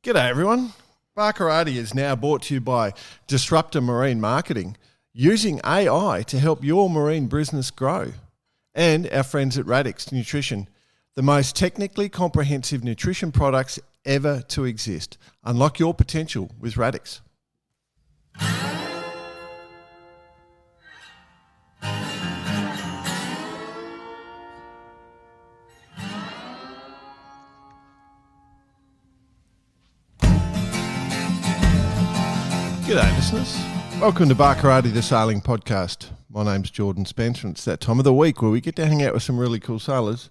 G'day everyone. Barkarati is now brought to you by Disruptor Marine Marketing, using AI to help your marine business grow. And our friends at Radix Nutrition, the most technically comprehensive nutrition products ever to exist. Unlock your potential with Radix. G'day listeners. Welcome to Barkarati the Sailing Podcast. My name's Jordan Spencer and it's that time of the week where we get to hang out with some really cool sailors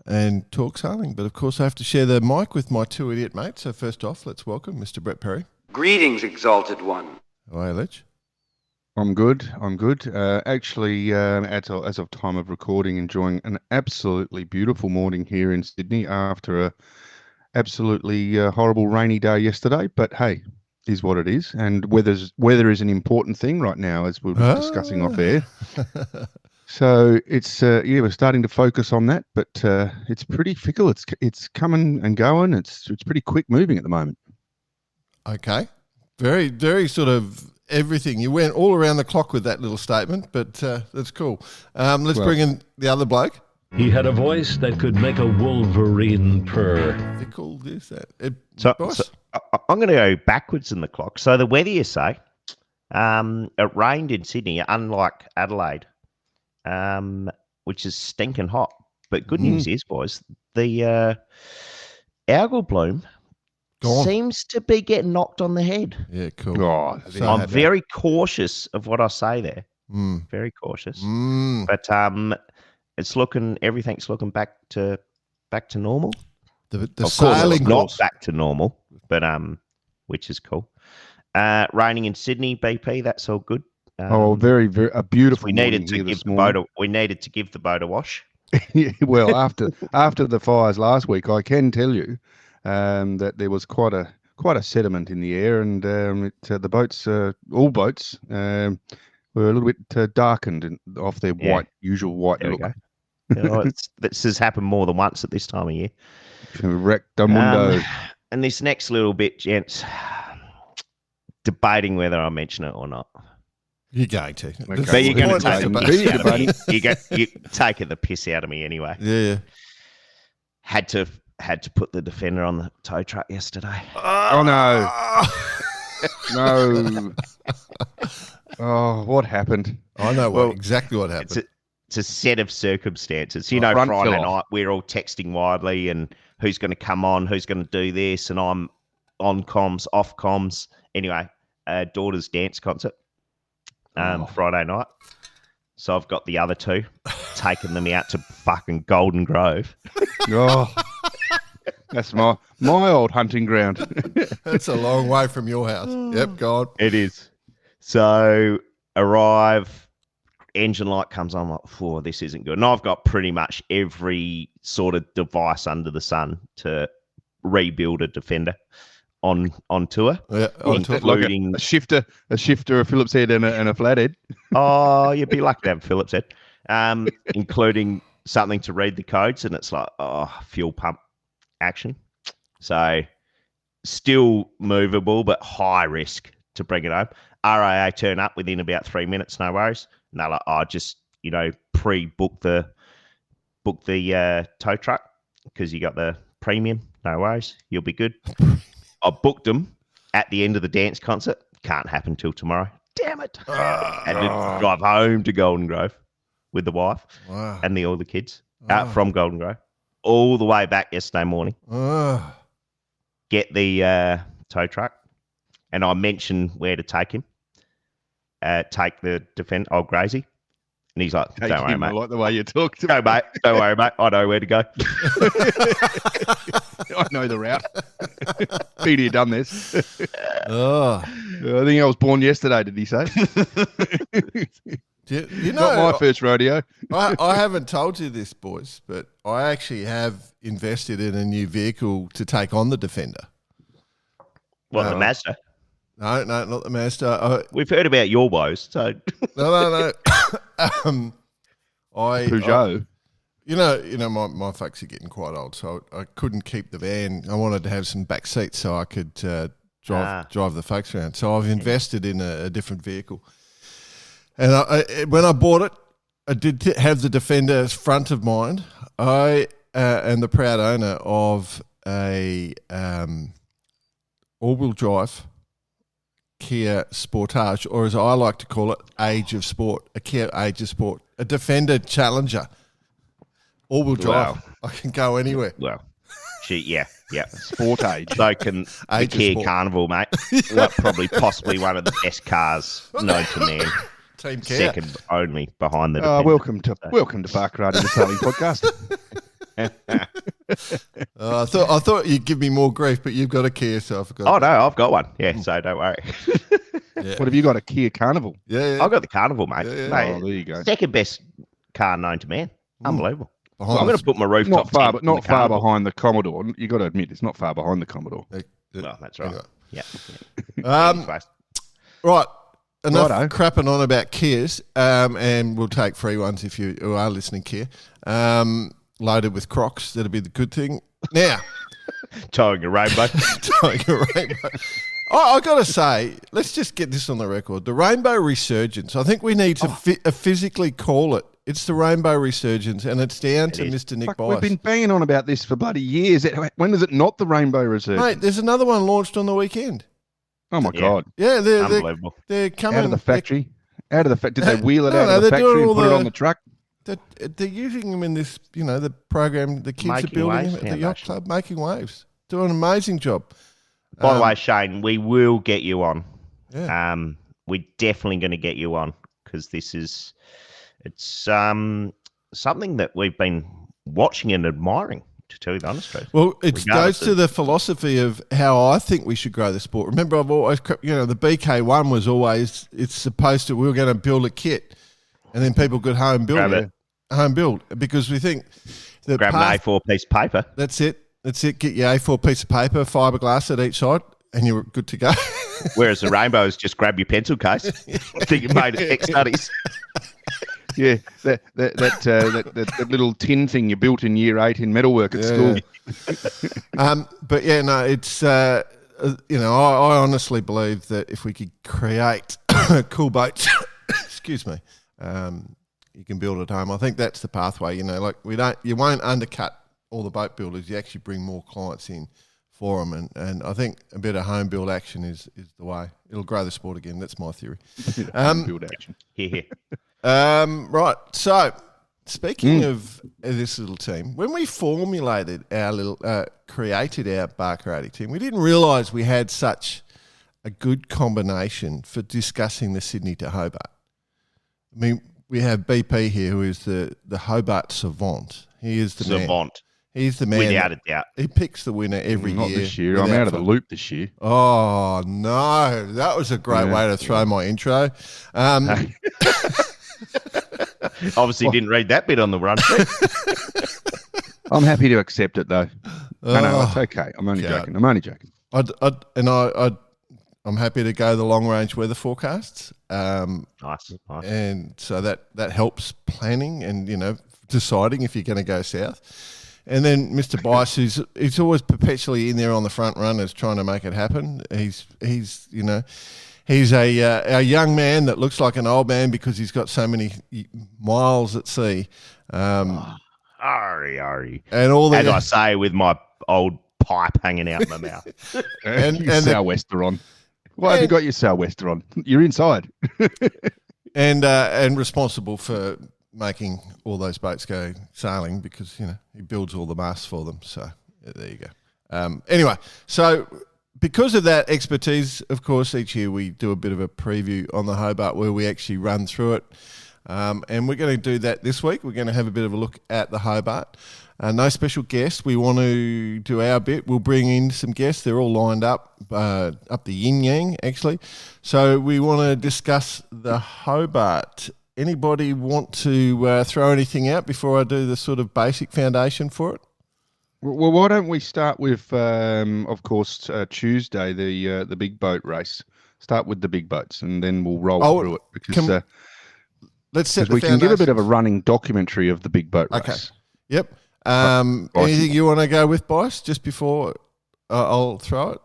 and talk sailing. But of course I have to share the mic with my two idiot mates. So first off, let's welcome Mr. Brett Perry. Greetings, Exalted One. How are you, Ledge? I'm good. Actually, as of time of recording, enjoying an absolutely beautiful morning here in Sydney after a absolutely horrible rainy day yesterday. But hey, is what it is, and weather is an important thing right now, as we were discussing off air. So it's we're starting to focus on that, but it's pretty fickle. It's coming and going. It's pretty quick moving at the moment. Okay, very very sort of everything. You went all around the clock with that little statement, but that's cool. Let's bring in the other bloke. He had a voice that could make a wolverine purr. Fickle, this, that. So I'm going to go backwards in the clock. So the weather, you say, it rained in Sydney, unlike Adelaide, which is stinking hot. But good news is, boys, the algal bloom seems to be getting knocked on the head. Yeah, cool. Oh, So I'm very cautious of what I say there. Mm. Very cautious. Mm. But everything's looking back to normal. The Of course, sailing it's not back to normal, but which is cool. Raining in Sydney, BP, that's all good. very, very a beautiful. We needed morning to here give this the morning. boat. We needed to give the boat a wash. Yeah, well, after the fires last week, I can tell you that there was quite a sediment in the air, and the boats, all boats, were a little bit darkened off their usual white There we look. go. This has happened more than once at this time of year. Rectamundo. And this next little bit, gents, debating whether I mention it or not. You're going to. Okay. But you're going to take Pointless the debate. piss out of me. You're taking the piss out of me anyway. Yeah. Had to put the defender on the tow truck yesterday. Oh no. No. Oh, what happened? I know exactly what happened. It's a set of circumstances. You know, Front Friday fell off. night, we're all texting widely and who's going to come on, who's going to do this, and I'm on comms, off comms. Anyway, daughter's dance concert Friday night. So I've got the other two, taking them out to fucking Golden Grove. Oh, that's my old hunting ground. That's a long way from your house. Yep, God. It is. So arrive, engine light comes on. I'm like, this isn't good. And I've got pretty much every sort of device under the sun to rebuild a Defender on tour. Yeah, including like a shifter, a Phillips head, and a flathead. Oh, you'd be lucky to have a Phillips head. Including something to read the codes, and it's like, fuel pump action. So still movable, but high risk to bring it home. RAA turn up within about 3 minutes, no worries. And they're like, just, pre-book the tow truck because you got the premium, no worries, you'll be good. I booked them at the end of the dance concert. Can't happen till tomorrow. Damn it. Had to drive home to Golden Grove with the wife and all the kids from Golden Grove all the way back yesterday morning. Get the tow truck, and I mentioned where to take him. Take the Defender, old Gracie. And he's like, don't worry, mate. I like the way you talk to Go, mate. Don't worry, mate. I know where to go. I know the route. Peter, you done this. Oh. I think I was born yesterday, did he say? Not my first rodeo. I haven't told you this, boys, but I actually have invested in a new vehicle to take on the Defender. What, the Mazda? No, not the Mazda. We've heard about your woes, so... No. Peugeot. my folks are getting quite old, so I couldn't keep the van. I wanted to have some back seats so I could drive the folks around. So I've invested in a different vehicle. And when I bought it, I did have the Defender front of mind. I am the proud owner of a all-wheel drive Kia Sportage, or as I like to call it, Age of Sport, a Kia Age of Sport, a Defender Challenger. All-wheel drive. Wow. I can go anywhere. Well, yeah. Sport age. So can the Kia Carnival, mate. Probably possibly one of the best cars known to man. Team Kia. Second only behind the Defender. Welcome to Barkarati the Sailing Podcast. I thought you'd give me more grief, but you've got a Kia, so I forgot. Oh, no, I've got one. Yeah, so don't worry. Yeah. What have you got, a Kia Carnival? Yeah. I've got the Carnival, mate. Yeah. Mate, oh, there you go. Second best car known to man. Unbelievable. Well, I'm going to put my rooftop not far behind the Commodore. You got to admit, it's not far behind the Commodore. Well, that's right. Anyway. Yeah. Right. Enough Righto. crapping on about Kias, and we'll take free ones if you are listening, Kia. Loaded with Crocs, that'll be the good thing. Now, Towing a rainbow. I got to say, let's just get this on the record. The rainbow resurgence. I think we need to physically call it. It's the rainbow resurgence, and it's down to Mr. Nick Bice. We've been banging on about this for bloody years. When is it not the rainbow resurgence? Mate, there's another one launched on the weekend. Oh, my God. Yeah, Unbelievable. they're coming. Out of the factory? Did they wheel it out of the factory and put it on the truck? They're using them in this, the program the kids are building at the yacht club, making waves. Doing an amazing job. By the way, Shane, we will get you on. Yeah. We're definitely going to get you on because it's something that we've been watching and admiring, to tell you the honest truth. Well, it goes to the philosophy of how I think we should grow the sport. Remember, I've always, the BK1 was always, it's supposed to, we were going to build a kit and then people could home build it. Home build, because we think that grab an A4 piece of paper. That's it. Get your A4 piece of paper, fiberglass at each side, and you're good to go. Whereas the rainbow is just grab your pencil case. I think you made it X studies. Yeah, that little tin thing you built in year 8 in metalwork at school. But yeah, no, it's I honestly believe that if we could create cool boats, excuse me, you can build at home. I think that's the pathway. You won't undercut all the boat builders. You actually bring more clients in for them, and I think a bit of home build action is the way. It'll grow the sport again. That's my theory. Home build action. Yeah. Right. So, speaking of this little team, when we formulated created our Barkarati team, we didn't realise we had such a good combination for discussing the Sydney to Hobart. I mean, we have BP here, who is the Hobart savant. He is the man. He's the man. Without a doubt. He picks the winner every year. Not this year. I'm out of the loop this year. Oh, no. That was a great way to throw my intro. Obviously didn't read that bit on the run sheet. I'm happy to accept it, though. No, it's okay. I'm only joking. I'm happy to go the long-range weather forecasts. Nice. And so that helps planning and, deciding if you're going to go south. And then Mr. Bice, he's always perpetually in there on the front runners trying to make it happen. He's a young man that looks like an old man because he's got so many miles at sea. Ari. And all that. As I say, with my old pipe hanging out my mouth. and sou'wester on. Why have you got your sou'wester on? You're inside. and responsible for making all those boats go sailing because, he builds all the masts for them. So there you go. Anyway, so because of that expertise, of course, each year we do a bit of a preview on the Hobart where we actually run through it. And we're going to do that this week. We're going to have a bit of a look at the Hobart. No special guests. We want to do our bit. We'll bring in some guests. They're all lined up the yin-yang, actually. So we want to discuss the Hobart. Anybody want to throw anything out before I do the sort of basic foundation for it? Well, why don't we start with, of course, Tuesday, the big boat race. Start with the big boats, and then we'll roll through it because let's set the we can give a bit of a running documentary of the big boat race. Okay. Yep. Bicey. Anything you want to go with, Bice, just before I'll throw it?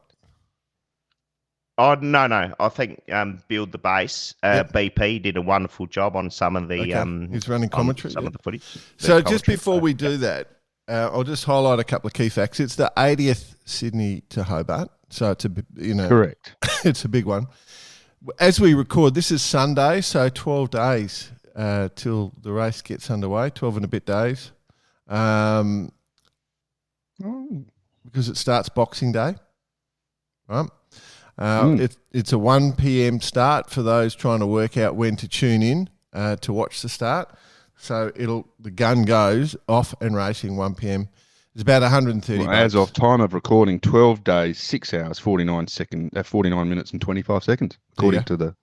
Oh, no. I think Build the Base, Yep. BP did a wonderful job on some of the He's running commentary. some of the footage. So just before we do that, I'll just highlight a couple of key facts. It's the 80th Sydney to Hobart, so it's Correct. it's a big one. As we record, this is Sunday, so 12 days till the race gets underway. 12 and a bit days, because it starts Boxing Day, right? It's a 1 p.m. start for those trying to work out when to tune in to watch the start. So the gun goes off and racing 1 p.m. It's about 130. Well, as of time of recording, 12 days, 6 hours, 49 minutes and 25 seconds, according to the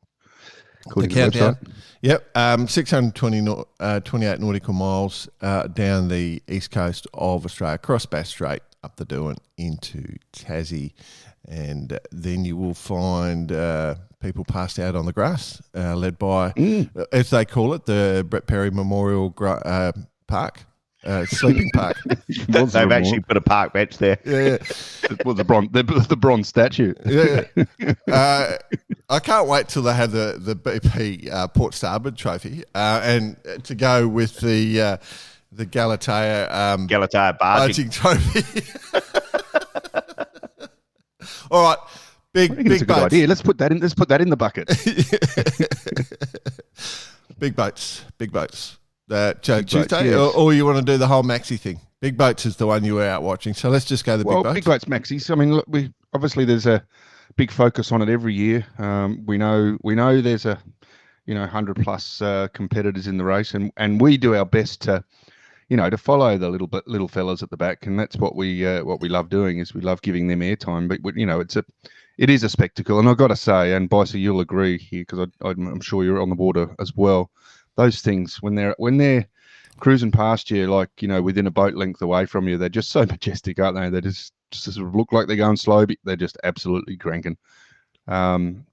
countdown. website. Yep, 628 nautical miles down the east coast of Australia, across Bass Strait, up the Derwent into Tassie. And then you will find people passed out on the grass, led by, as they call it, the Brett Perry Memorial Park, sleeping park. They've actually put a park bench there. Yeah. Well, the bronze statue. Yeah. I can't wait till they have the BP Port Starboard trophy and to go with the Galatea barging trophy. All right, big That's a good boats. idea. Let's put that in the bucket. Big boats. yes. Tuesday, or you want to do the whole maxi thing? Big boats is the one you were out watching, so let's just go the big boats. Big boats maxis. I mean, look, obviously there's a big focus on it every year. We know there's 100 plus competitors in the race, and we do our best to follow the little fellas at the back, and that's what we love doing. Is we love giving them airtime. But it is a spectacle, and I've got to say, and Bicey, you'll agree here because I'm sure you're on the water as well. Those things when they're cruising past you, within a boat length away from you, they're just so majestic, aren't they? They just sort of look like they're going slow, but they're just absolutely cranking.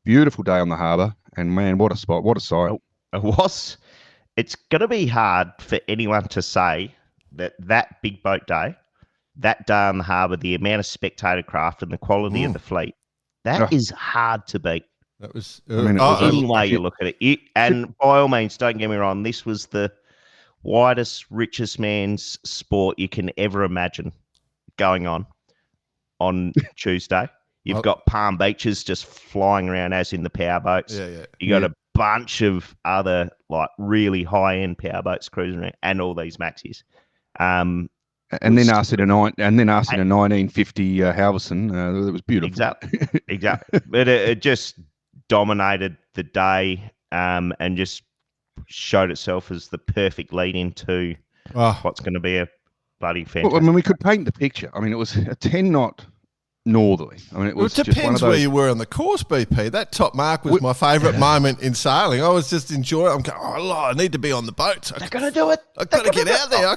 Beautiful day on the harbour, and man, what a spot, what a sight! It was. It's going to be hard for anyone to say that big boat day, that day on the harbour, the amount of spectator craft and the quality of the fleet, that is hard to beat. That was. Any way you look at it. And by all means, don't get me wrong, this was the widest, richest man's sport you can ever imagine going on Tuesday. You've got Palm Beaches just flying around as in the powerboats. Yeah. You got a bunch of other really high-end powerboats cruising around, and all these maxis. And then us in a 1950 Halverson. It was beautiful. Exactly. But it just dominated the day, and just showed itself as the perfect lead into what's going to be a bloody fantastic. Well, I mean, we could paint the picture. I mean, it was a 10-knot northerly. I mean, it depends where you were on the course, BP. That top mark was my favourite moment in sailing. I was just enjoying. I'm going, I need to be on the boat. They're going to do it. I've got to get out there. I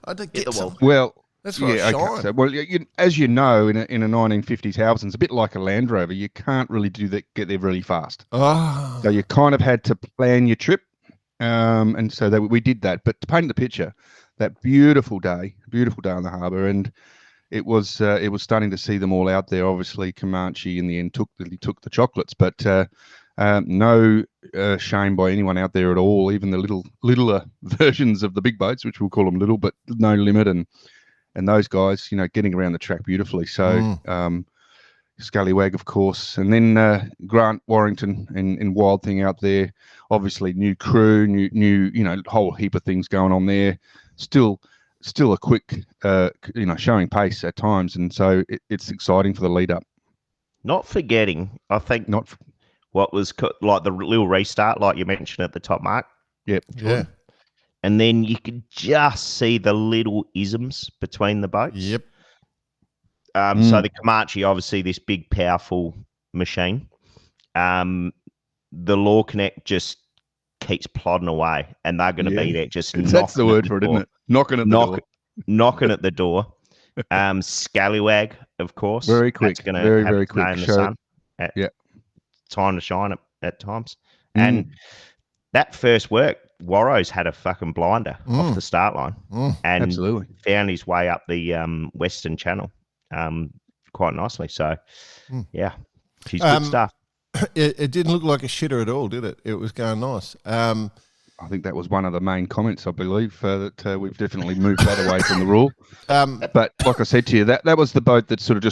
had to get some. Well, that's where I shine. Okay. So, well, as you know, in a 1950s Halverson, it's a bit like a Land Rover. You can't really get there really fast. Oh. So you kind of had to plan your trip, and so we did that. But to paint the picture, that beautiful day on the harbour, and it was stunning to see them all out there. Obviously, Comanche in the end took the chocolates, but no shame by anyone out there at all. Even the littler versions of the big boats, which we'll call them little, but no limit, and those guys, getting around the track beautifully. So Scallywag, of course, and then Grant Warrington and Wild Thing out there. Obviously, new crew, new whole heap of things going on there. Still a quick, showing pace at times, and so it's exciting for the lead up. Not forgetting, I think, what was like the little restart, like you mentioned at the top mark. Yep. Yeah. And then you could just see the little isms between the boats. Yep. So the Comanche, obviously, this big, powerful machine. The Law Connect just keeps plodding away, and they're going to be there just that's the word for it, isn't it? Knocking at the door. Knocking at the door. Scallywag, of course. Very quick. Very, very quick. In the sun. Time to shine at times. And that first work, Warro's had a fucking blinder off the start line and Absolutely. found his way up the Western Channel quite nicely. So, yeah, she's good stuff. It didn't look like a shitter at all, did it? It was going nice. I think that was one of the main comments, I believe, that we've definitely moved that away from the rule. But like I said to you, that was the boat that sort of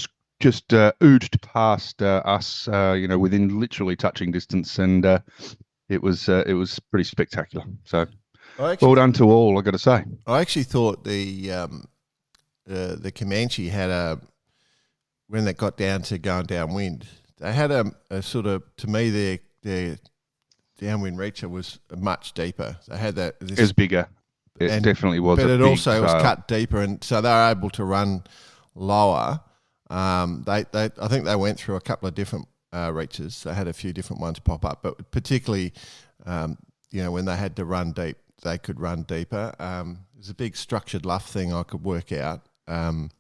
just ooged past us, within literally touching distance, and it was pretty spectacular. So well done to all, I got to say. I actually thought the Comanche had when they got down to going downwind, they had a sort of, to me, their downwind reacher was much deeper. They had that. It was bigger. It definitely was. But it also was cut deeper, and so they were able to run lower. I think they went through a couple of different reaches. They had a few different ones pop up, but particularly, when they had to run deep, they could run deeper. There's a big structured luff thing I could work out, and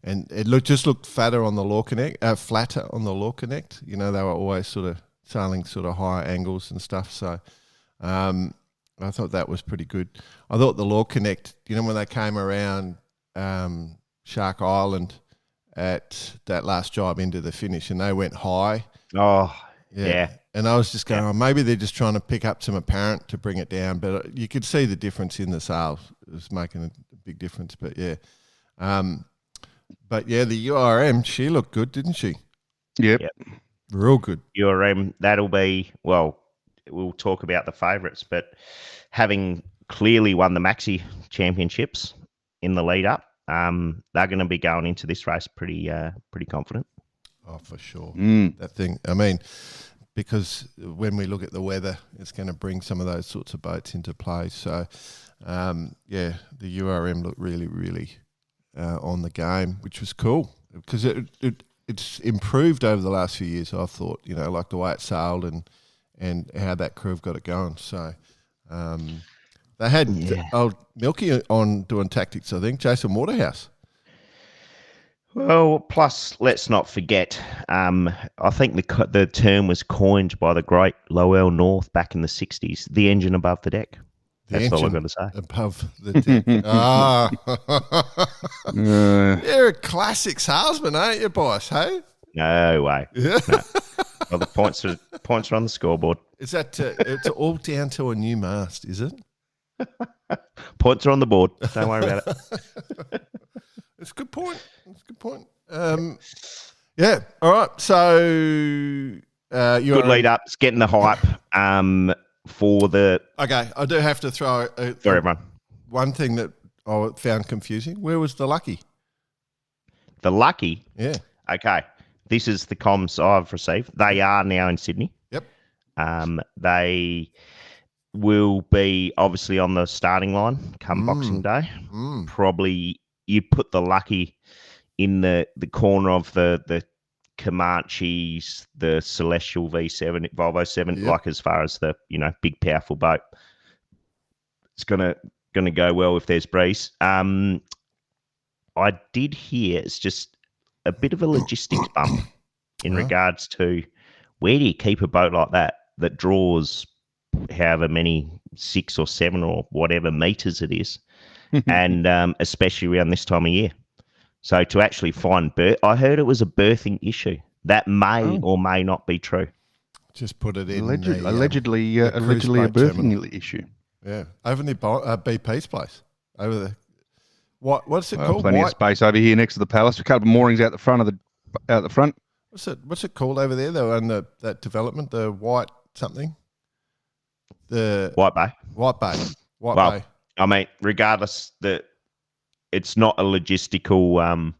it just looked flatter on the Law Connect. They were always sort of sailing sort of higher angles and stuff. So I thought that was pretty good. I thought the Law Connect, when they came around Shark Island at that last job into the finish, and they went high. Oh, yeah. And I was just going, maybe they're just trying to pick up some apparent to bring it down, but you could see the difference in the sail. It was making a big difference, but yeah. The URM, she looked good, didn't she? Yep. Real good. URM, that'll be, well, we'll talk about the favourites, but having clearly won the Maxi Championships in the lead up, they're going to be going into this race pretty confident. Oh, for sure. That thing, because when we look at the weather, it's going to bring some of those sorts of boats into play. So, the URM looked really, really on the game, which was cool because it's improved over the last few years, I thought, like the way it sailed and how that crew have got it going. So they had old Milky on doing tactics, I think, Jason Waterhouse. Well, plus, let's not forget, I think the term was coined by the great Lowell North back in the 60s, the engine above the deck. That's all I've got to say. Above the deck. You're a classic salesman, aren't you, boss? Hey? No way. Yeah. No. Well, the points are on the scoreboard. Is that it's all down to a new mast, is it? Points are on the board. Don't worry about it. It's a good point. Yeah. All right. So good lead up. It's getting the hype. For the okay, I do have to throw for everyone. One thing that I found confusing. Where was the Lucky? The Lucky? Yeah. Okay. This is the comms I've received. They are now in Sydney. Yep. They will be obviously on the starting line come Boxing Day. Probably you put the Lucky in the corner of the Comanches, the Celestial V7, Volvo 7, like as far as the big powerful boat. It's gonna go well if there's breeze. I did hear it's just a bit of a logistics bump in regards to where do you keep a boat like that draws however many 6 or 7 or whatever meters it is, and especially around this time of year. So to actually find I heard it was a berthing issue. That may or may not be true. Just put it in. Allegedly a berthing issue. Yeah, over near BP's place. Over there. What's it called? Plenty of space over here next to the palace. A couple of moorings out the front. What's it called over there though? And that development, the white something. The White Bay. White Bay. Bay. I mean, regardless, it's not a logistical,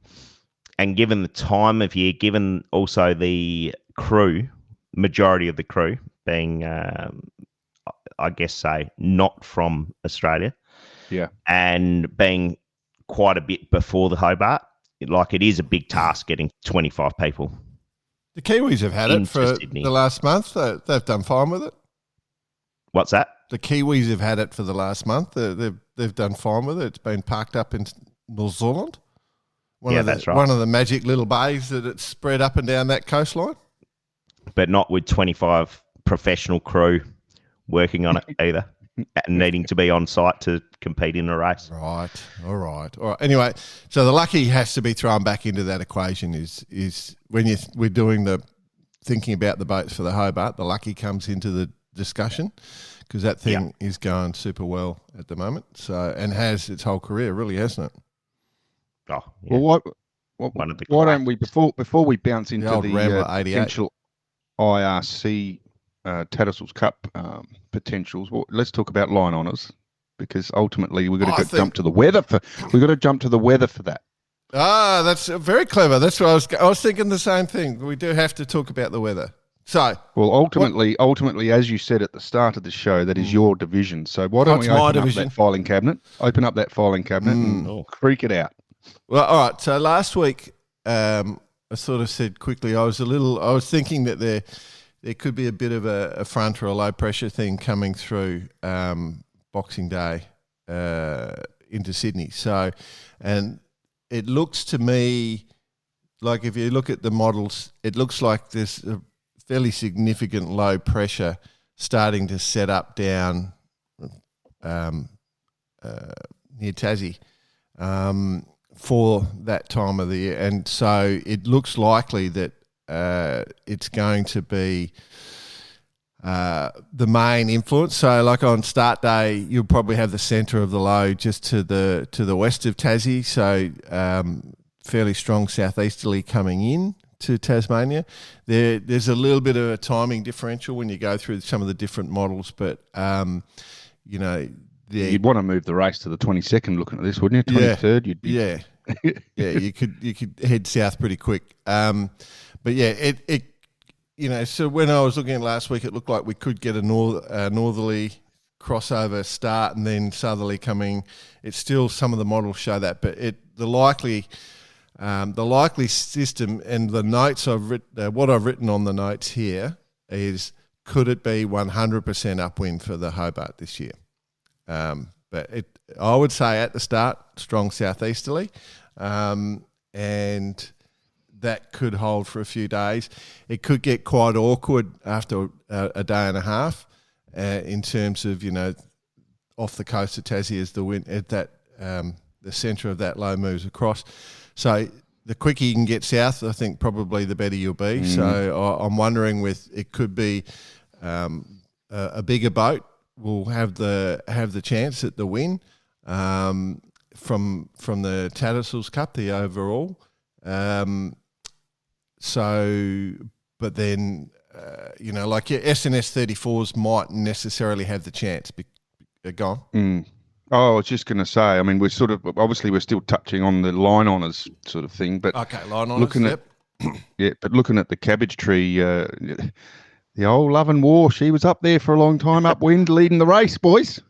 and given the time of year, given also the crew, majority of the crew being, I guess, not from Australia, and being quite a bit before the Hobart, it is a big task getting 25 people. The Kiwis have had it for Sydney. The last month. They've done fine with it. What's that? The Kiwis have had it for the last month. They've done fine with it. It's been parked up in New Zealand. That's right. One of the magic little bays that it's spread up and down that coastline. But not with 25 professional crew working on it either. and needing to be on site to compete in a race. Right. All right. Anyway, so the lucky has to be thrown back into that equation. Is when we're doing the thinking about the boats for the Hobart, the lucky comes into the discussion because that thing is going super well at the moment. So and has its whole career, really, hasn't it? Oh, yeah. Well, One of the why don't we before we bounce into old the Rambler 88. potential IRC Tattersalls Cup potentials? Well, let's talk about line honours because ultimately we've got to jump to the weather for. We've got to jump to the weather for that. Ah, that's very clever. That's what I was thinking the same thing. We do have to talk about the weather. So, well, ultimately, as you said at the start of the show, that is your division. So why don't we open up that filing cabinet? Open up that filing cabinet and creak it out. Well, all right. So last week, I sort of said quickly, I was thinking that there could be a bit of a front or a low pressure thing coming through Boxing Day into Sydney. So, and it looks to me like if you look at the models, it looks like there's a fairly significant low pressure starting to set up down near Tassie for that time of the year. And so it looks likely that it's going to be the main influence. So like on start day, you'll probably have the centre of the low just to the west of Tassie. So fairly strong southeasterly coming in to Tasmania. There's a little bit of a timing differential when you go through some of the different models, but you'd want to move the race to the 22nd. Looking at this, wouldn't you? 23rd. You'd be you could head south pretty quick. But yeah, it so when I was looking at last week, it looked like we could get a northerly crossover start and then southerly coming. It's still some of the models show that, but the likely system and the notes what I've written on the notes here is, could it be 100% upwind for the Hobart this year? But I would say at the start, strong southeasterly, and that could hold for a few days. It could get quite awkward after a day and a half in terms of, off the coast of Tassie as the wind at that the centre of that low moves across. So the quicker you can get south, I think probably the better you'll be. So I'm wondering it could be a bigger boat will have the chance at the win from the Tattersalls Cup, the overall. But then like your SNS 34s might necessarily have the chance. Go on. Oh, I was just going to say, I mean, we're still touching on the line honours sort of thing, but okay, line honours. But looking at the cabbage tree, the old Love and War, she was up there for a long time, upwind, leading the race, boys.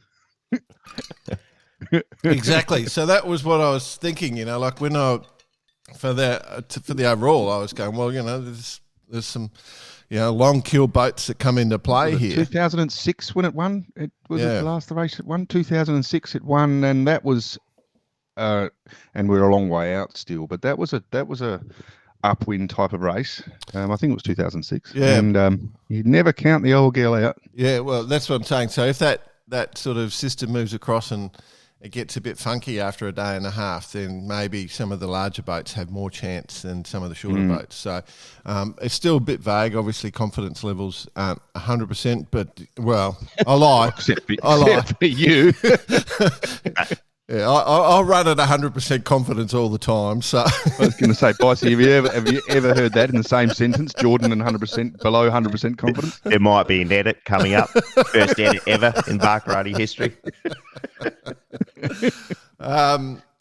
Exactly. So that was what I was thinking. Like when for the overall, I was going, well, there's some long kill boats that come into play here. 2006 when it won. It was the last race it won. 2006 it won, and that was, and we're a long way out still. But that was a upwind type of race. I think it was 2006. Yeah, and you never count the old girl out. Yeah, well, that's what I'm saying. So if that sort of system moves across and it gets a bit funky after a day and a half, then maybe some of the larger boats have more chance than some of the shorter boats. So it's still a bit vague. Obviously, confidence levels aren't 100%, but, well, I lie. Except for you. Yeah, I'll run at 100% confidence all the time. So I was going to say, Bicey, have you ever heard that in the same sentence? Jordan and 100% below 100% confidence. There might be an edit coming up. First edit ever in Barkarati history.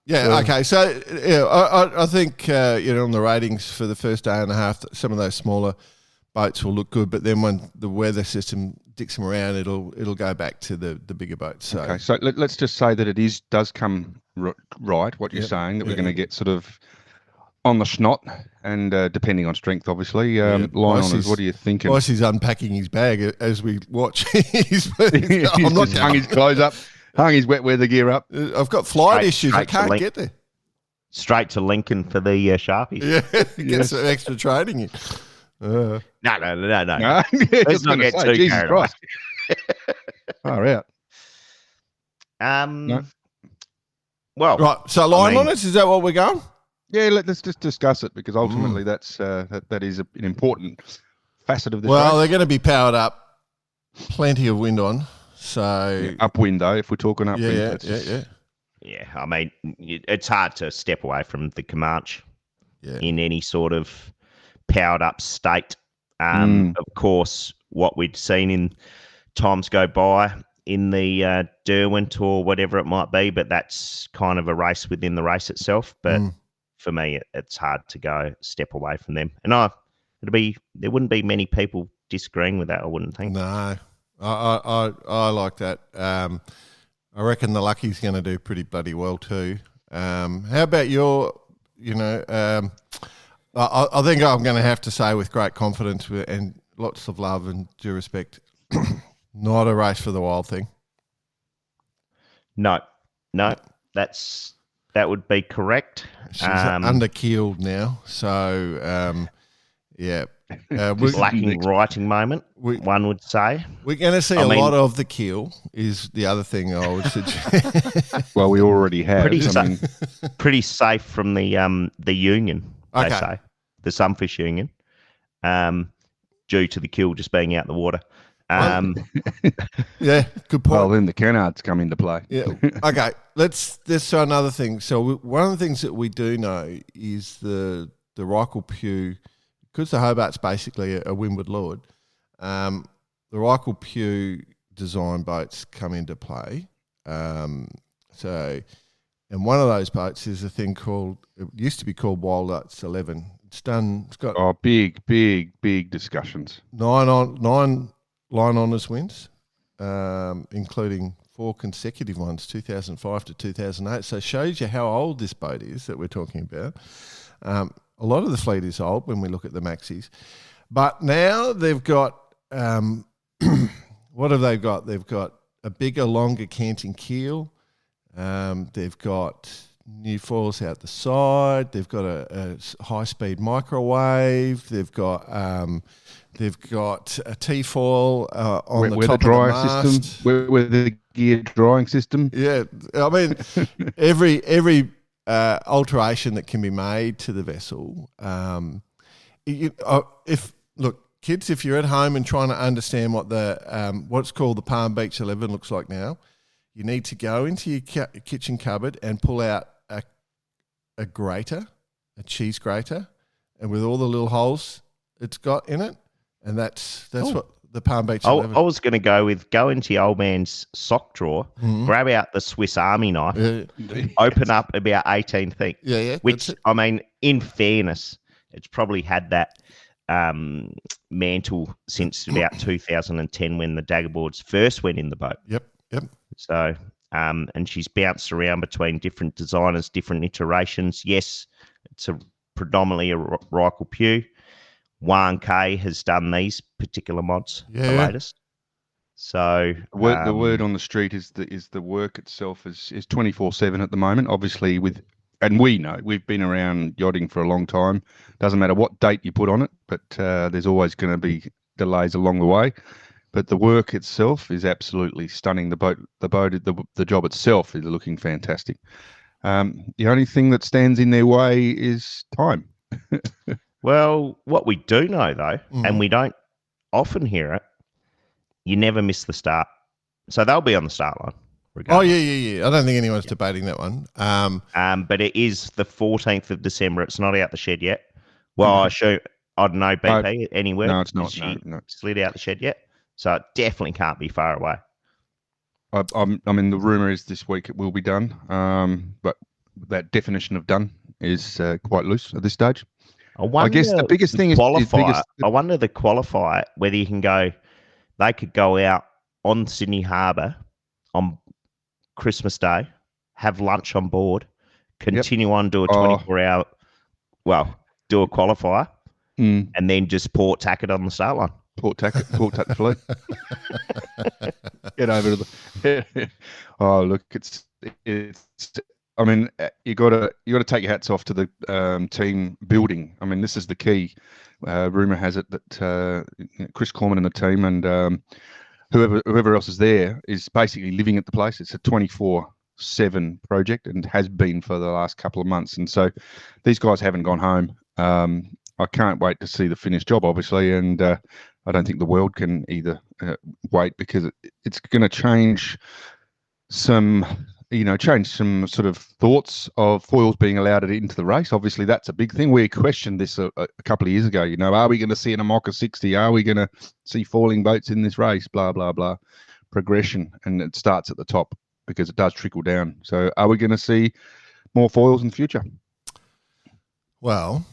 Okay. So I think on the ratings for the first day and a half, some of those smaller boats will look good, but then when the weather system dicks them around, it'll go back to the bigger boats. So. Okay, so let's just say that it does come right, what you're saying, that we're going to get sort of on the snot, and depending on strength, obviously. Line honours, what are you thinking? He's unpacking his bag as we watch. He's hung his clothes up, hung his wet weather gear up. I've got flight issues. I can't get there. Straight to Lincoln for the Sharpies. Yeah, get some extra training in. No. Let's not get too carried away. Far out. No? Well, Right. So line on us. Is that what we're going? Yeah, let's just discuss it because ultimately that's that is an important facet of this Well, race. they're going to be powered up. Plenty of wind on. So Upwind though, if we're talking upwind. Yeah, I mean, it's hard to step away from the Comanche in any sort of powered up state. Of course, what we'd seen in times go by in the Derwent or whatever it might be, but that's kind of a race within the race itself. But for me, it's hard to go step away from them. And there wouldn't be many people disagreeing with that, I wouldn't think. No, I like that. I reckon the Lucky's going to do pretty bloody well too. How about your, I think I'm going to have to say with great confidence and lots of love and due respect, not a race for the wild thing. No, that would be correct. She's under-keeled now, so lacking writing moment, one would say. We're going to see a lot of the keel is the other thing I would suggest. Well, we already have. Pretty safe from the union, they say, the Sunfish Union, due to the keel just being out in the water. Yeah, good point. Well, then the canards come into play. Yeah. Okay, let's try another thing. So one of the things that we do know is the Reichel Pugh, because the Hobart's basically a windward lord, the Reichel Pugh design boats come into play. And one of those boats is a thing called, it used to be called Wild Arts 11. It's got big discussions. 9 line honours wins, including 4 consecutive ones, 2005 to 2008. So it shows you how old this boat is that we're talking about. A lot of the fleet is old when we look at the maxis. But now they've got, what have they got? They've got a bigger, longer canting keel. They've got new foils out the side. They've got a high-speed microwave. They've got a T-foil on the top of the mast. System, with the gear drying system. Yeah, I mean, every alteration that can be made to the vessel. Kids, if you're at home and trying to understand what the what's called the Palm Beach 11 looks like now, you need to go into your kitchen cupboard and pull out a grater, a cheese grater, and with all the little holes it's got in it, and that's what the Palm Beach 11. I was going to go into your old man's sock drawer, grab out the Swiss Army knife, open up about 18 things. Yeah. Which, I mean, in fairness, it's probably had that mantle since about 2010 when the Daggerboards first went in the boat. Yep. So, and she's bounced around between different designers, different iterations. Yes, it's predominantly a Reichel Pugh. 1K has done these particular mods, the latest. So the word on the street is the work itself is 24/7 at the moment. Obviously, and we know we've been around yachting for a long time. Doesn't matter what date you put on it, but there's always going to be delays along the way. But the work itself is absolutely stunning. The job itself is looking fantastic. The only thing that stands in their way is time. Well, what we do know, though, and we don't often hear it, you never miss the start. So they'll be on the start line. Regardless. Oh, yeah. I don't think anyone's debating that one. But it is the 14th of December. It's not out the shed yet. Well, I don't know, BP, anywhere. No, it's not. No. Slid out the shed yet. So it definitely can't be far away. I mean, the rumour is this week it will be done. But that definition of done is quite loose at this stage. I guess the biggest thing is I wonder the qualifier, whether you can go, they could go out on Sydney Harbour on Christmas Day, have lunch on board, continue on, do a 24-hour, do a qualifier, and then just port tack it on the start line. Port tack the fleet. Get over to the. Oh, look, it's. I mean, you got to take your hats off to the team building. I mean, this is the key. Rumor has it that Chris Corman and the team, and whoever else is there is basically living at the place. It's a 24/7 project and has been for the last couple of months. And so these guys haven't gone home. I can't wait to see the finished job, obviously, and I don't think the world can either wait, because it's going to change some sort of thoughts of foils being allowed into the race. Obviously, that's a big thing. We questioned this a couple of years ago. Are we going to see an Amoka 60? Are we going to see foiling boats in this race? Blah, blah, blah. Progression, and it starts at the top because it does trickle down. So are we going to see more foils in the future? Well,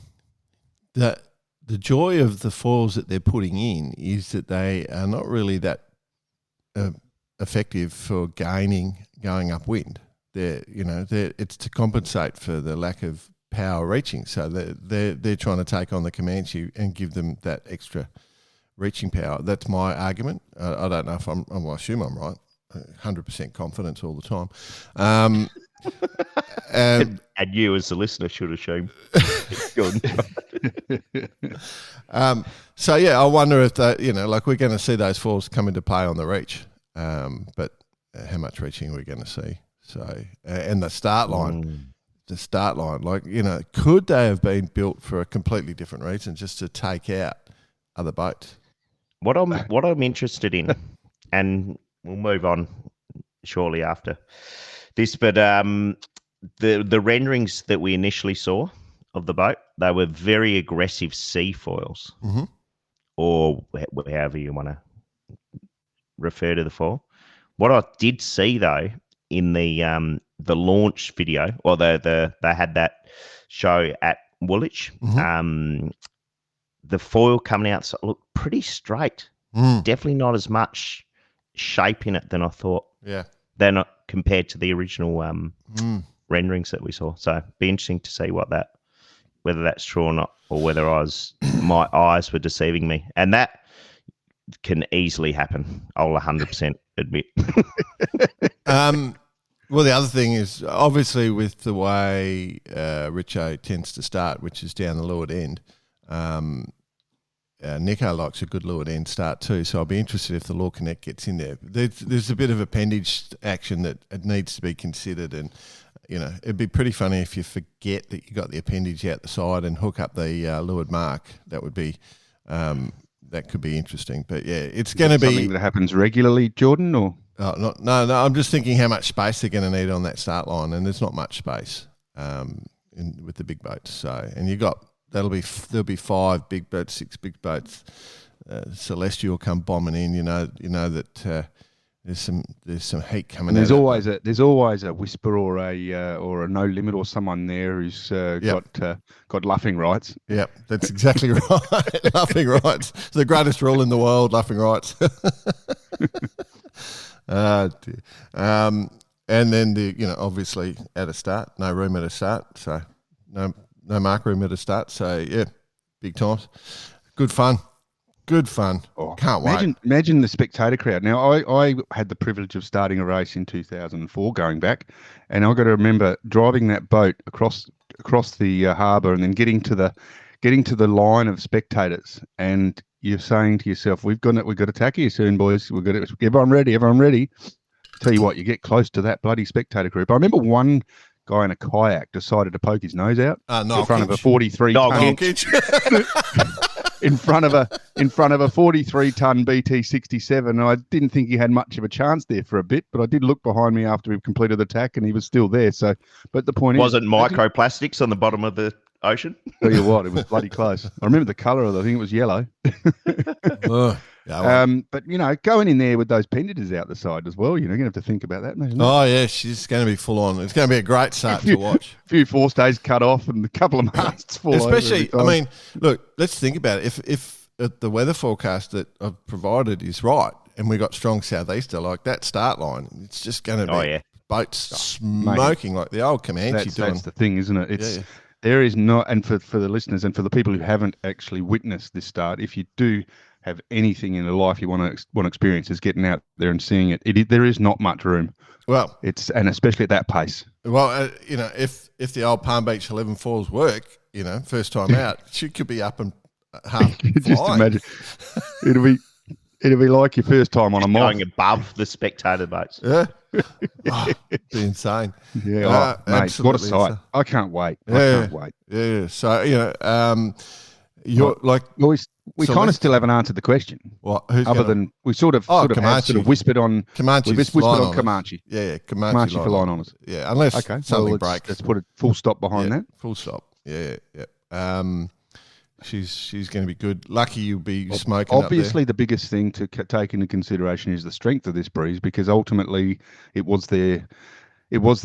the joy of the foils that they're putting in is that they are not really that effective for going upwind. It's to compensate for the lack of power reaching. So they're trying to take on the Comanche and give them that extra reaching power. That's my argument. I don't know if I assume I'm right. 100% confidence all the time. And you as the listener should assume. So yeah, I wonder if we're going to see those foils come into play on the reach, but how much reaching are we going to see? So and the start line, could they have been built for a completely different reason, just to take out other boats? What I'm interested in, and we'll move on shortly after this, but the renderings that we initially saw of the boat, they were very aggressive sea foils, or however you want to refer to the foil. What I did see though in the launch video, or they had that show at Woolwich, the foil coming out looked pretty straight. Definitely not as much shape in it than I thought. Yeah, they're not compared to the original renderings that we saw. So be interesting to see whether that's true or not, or whether my eyes were deceiving me. And that can easily happen. I'll 100% admit. Well, the other thing is, obviously, with the way Richo tends to start, which is down the leeward end, Nico likes a good leeward end start too. So I'll be interested if the Law Connect gets in there. There's a bit of appendage action that it needs to be considered, and it'd be pretty funny if you forget that you got the appendage out the side and hook up the leeward mark. That would be that could be interesting. But yeah, it's going to be something that happens regularly, Jordan, or. No. I'm just thinking how much space they're going to need on that start line, and there's not much space with the big boats. So, and there'll be 5 big boats, 6 big boats. Celestial come bombing in. You know that there's some heat coming. And there's always a whisper or a no limit or someone there who's got luffing rights. Yep, that's exactly right. Luffing rights. It's the greatest rule in the world. Luffing rights. Dear. And then obviously at a start, no room at a start, so no mark room at a start. So yeah, big times. Good fun. Oh, can't wait. Imagine the spectator crowd. Now I had the privilege of starting a race in 2004, going back, and I got to remember driving that boat across the harbour and then getting to the line of spectators, and you're saying to yourself, we've got to tackle you soon, boys. Everyone ready. Tell you what, you get close to that bloody spectator group. I remember one guy in a kayak decided to poke his nose out in front of a 43-ton in front of a 43-ton BT67. And I didn't think he had much of a chance there for a bit, but I did look behind me after we completed the tack, and he was still there. So, but the point wasn't microplastics on the bottom of the ocean. Tell you what, it was bloody close. I remember the colour of it. I think it was yellow. But going in there with those pendators out the side as well, you're going to have to think about that. Yeah, she's going to be full on. It's going to be a great start to watch. A few forestays cut off and a couple of masts fall over. Especially, I mean, look, let's think about it. If the weather forecast that I've provided is right, and we got strong southeaster, like that start line, it's just going to be boats smoking like the old Comanche doing. That's the thing, isn't it? There is not, and for the listeners and for the people who haven't actually witnessed this start, if you do have anything in your life you want to experience, is getting out there and seeing it. There is not much room. Well, and especially at that pace. Well, if the old Palm Beach 11 Falls work, first time out, she could be up and half. Just imagine, It'll be like your first time on a moth. Going above the spectator boats. Yeah. Oh, it'd be insane. Yeah, mate, what a absolutely sight. insane. I can't wait. I Yeah. can't wait. Yeah. So, you're like, We So kind of let's- still haven't answered the question. what? Who's Other gonna, than we sort of Comanche. have sort of whispered on Comanche's we've whispered flying on on us. Comanche. Yeah, Comanche for line on us. Yeah, unless Okay, something well, breaks. let's put a full stop behind Yeah, that. full stop. Yeah. She's going to be good. Lucky you'll be smoking. Obviously, the biggest thing to take into consideration is the strength of this breeze, because ultimately it was their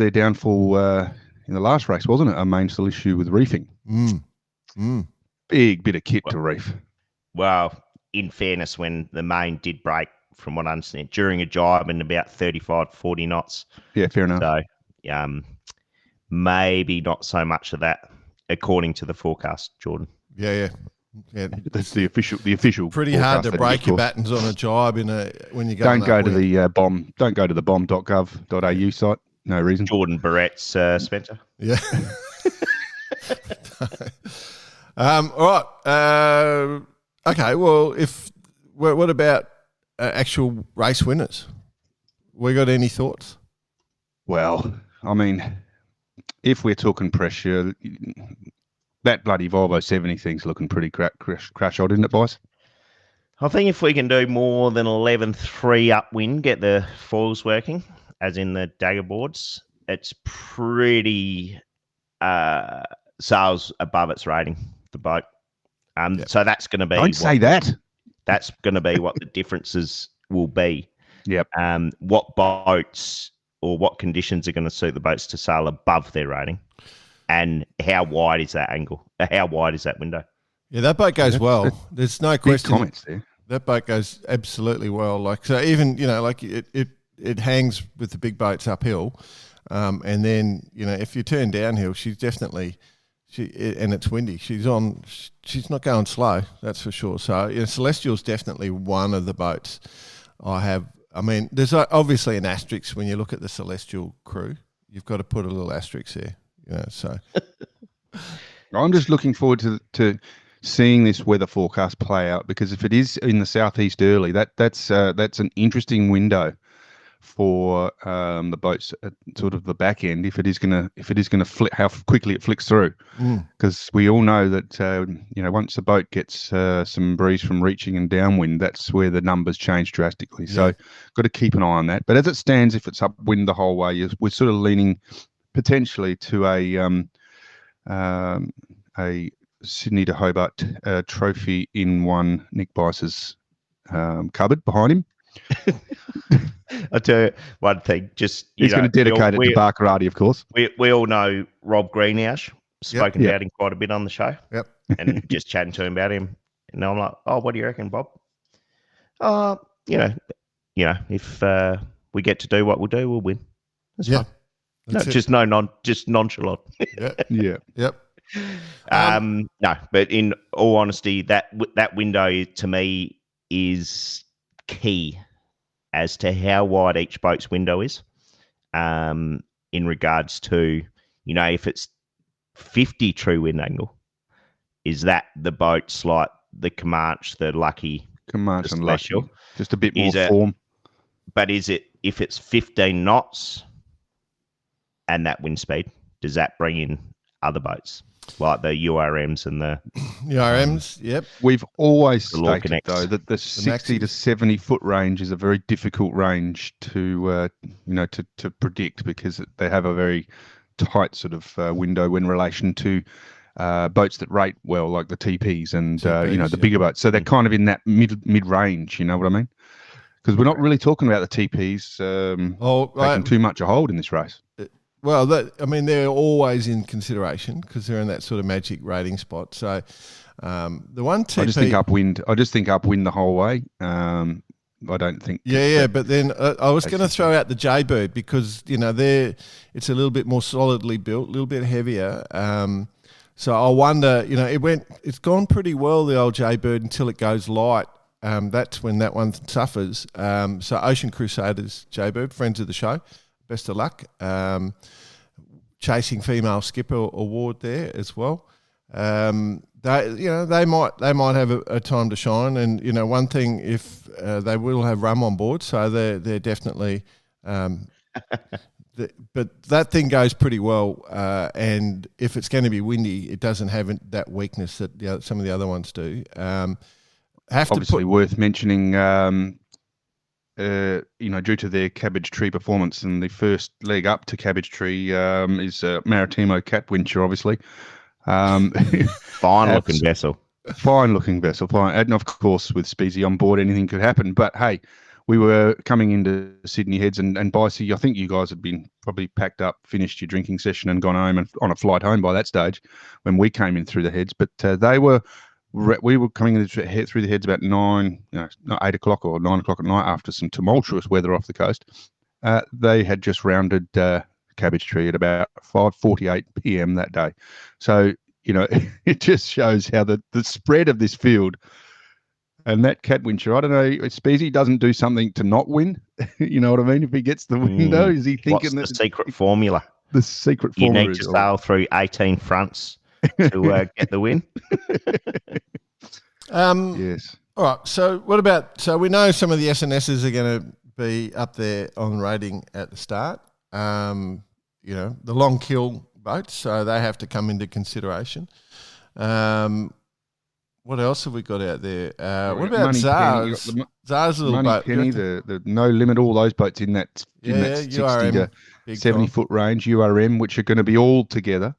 downfall in the last race, wasn't it? A main still issue with reefing. Big bit of kit to reef. Well, in fairness, when the main did break, from what I understand, during a jibe in about 35, 40 knots. Yeah, fair enough. So, maybe not so much of that, according to the forecast, Jordan. Yeah. That's the official. Pretty hard to forecast, break of your course. battens on a jibe when you go. Don't go to the bomb. Don't go to the bomb.gov.au site. No reason. Jordan Barrett's Spencer. Yeah. All right. Okay. Well, what about actual race winners? We got any thoughts? Well, I mean, if we're talking pressure, that bloody Volvo 70 thing's looking pretty crash odd, isn't it, boys? I think if we can do more than 11.3 upwind, get the foils working, as in the dagger boards, it's pretty sails above its rating, the boat. So that's going to be... Don't say that. That's going to be what the differences will be. Yep. What boats or what conditions are going to suit the boats to sail above their rating, and how wide is that angle? How wide is that window? Yeah, that boat goes well. There's no Big question. comments there. That boat goes absolutely well. Like, so even, like it hangs with the big boats uphill. And then, if you turn downhill, she's definitely, and it's windy. She's not going slow. That's for sure. So Celestial's definitely one of the boats I have. I mean, there's obviously an asterisk when you look at the Celestial crew. You've got to put a little asterisk there, so. I'm just looking forward to seeing this weather forecast play out, because if it is in the southeast early, that's an interesting window for the boats at sort of the back end. If it is gonna flick, how quickly it flicks through, because we all know that once the boat gets some breeze from reaching and downwind, that's where the numbers change drastically. Yeah. So got to keep an eye on that. But as it stands, if it's upwind the whole way, we're sort of leaning potentially to a Sydney to Hobart trophy in one Nick Bice's cupboard behind him. I'll tell you one thing. He's going to dedicate it to Barkarati, of course. We all know Rob Greenhouse. Spoken Yep. about him quite a bit on the show. Yep. And just chatting to him about him. And I'm like, oh, what do you reckon, Bob? If we get to do what we'll do, we'll win. That's fine. No, just nonchalant. Yeah. Yep. No, but in all honesty, that window to me is key as to how wide each boat's window is. In regards to, if it's 50 true wind angle, is that the boats like the Comanche, the Lucky, Comanche and Celestial, Lucky, just a bit more form. But is it, if it's 15 knots and that wind speed, does that bring in other boats like the URMs and the URMs? Yep. We've always stated Connects. though that the 60 to 70 foot range is a very difficult range to predict, because they have a very tight sort of window in relation to boats that rate well, like the TPs and the bigger boats. So they're kind of in that mid range. You know what I mean? Because we're not really talking about the TPs taking too much a hold in this race. Well, they're always in consideration because they're in that sort of magic rating spot. So the one TP, I just think upwind the whole way. I don't think. Yeah. But then I was going to throw out the Jaybird because it's a little bit more solidly built, a little bit heavier. So I wonder, it's gone pretty well, the old Jaybird, until it goes light. That's when that one suffers. So Ocean Crusaders Jaybird, friends of the show. Best of luck. Chasing Female Skipper Award there as well. they might have a time to shine. And one thing, if they will have rum on board, so they're definitely. But that thing goes pretty well, and if it's going to be windy, it doesn't have that weakness that some of the other ones do. Obviously, worth mentioning, due to their Cabbage Tree performance, and the first leg up to Cabbage Tree is Maritimo Catwincher, obviously. Fine-looking vessel. Fine-looking vessel. Fine. And, of course, with Speezy on board, anything could happen. But, hey, we were coming into Sydney Heads, and Bicey, I think you guys had been probably packed up, finished your drinking session and gone home and on a flight home by that stage when we came in through the Heads. But we were coming in through the Heads about 8 o'clock or 9 o'clock at night after some tumultuous weather off the coast. They had just rounded Cabbage Tree at about 5:48 p.m. that day. So, it just shows how the spread of this field. And that Catwincher, I don't know, Speezy doesn't do something to not win. You know what I mean? If he gets the window, is he thinking what's the secret formula? The secret formula. You need to sail through 18 fronts to get the win. Yes. All right. So what about? So we know some of the SNSs are going to be up there on rating at the start. The long kill boats, so they have to come into consideration. What else have we got out there? What about Zars? Zars' little boat. Penny, the No Limit, all those boats in that 60 to 70-foot range, URM, which are going to be all together.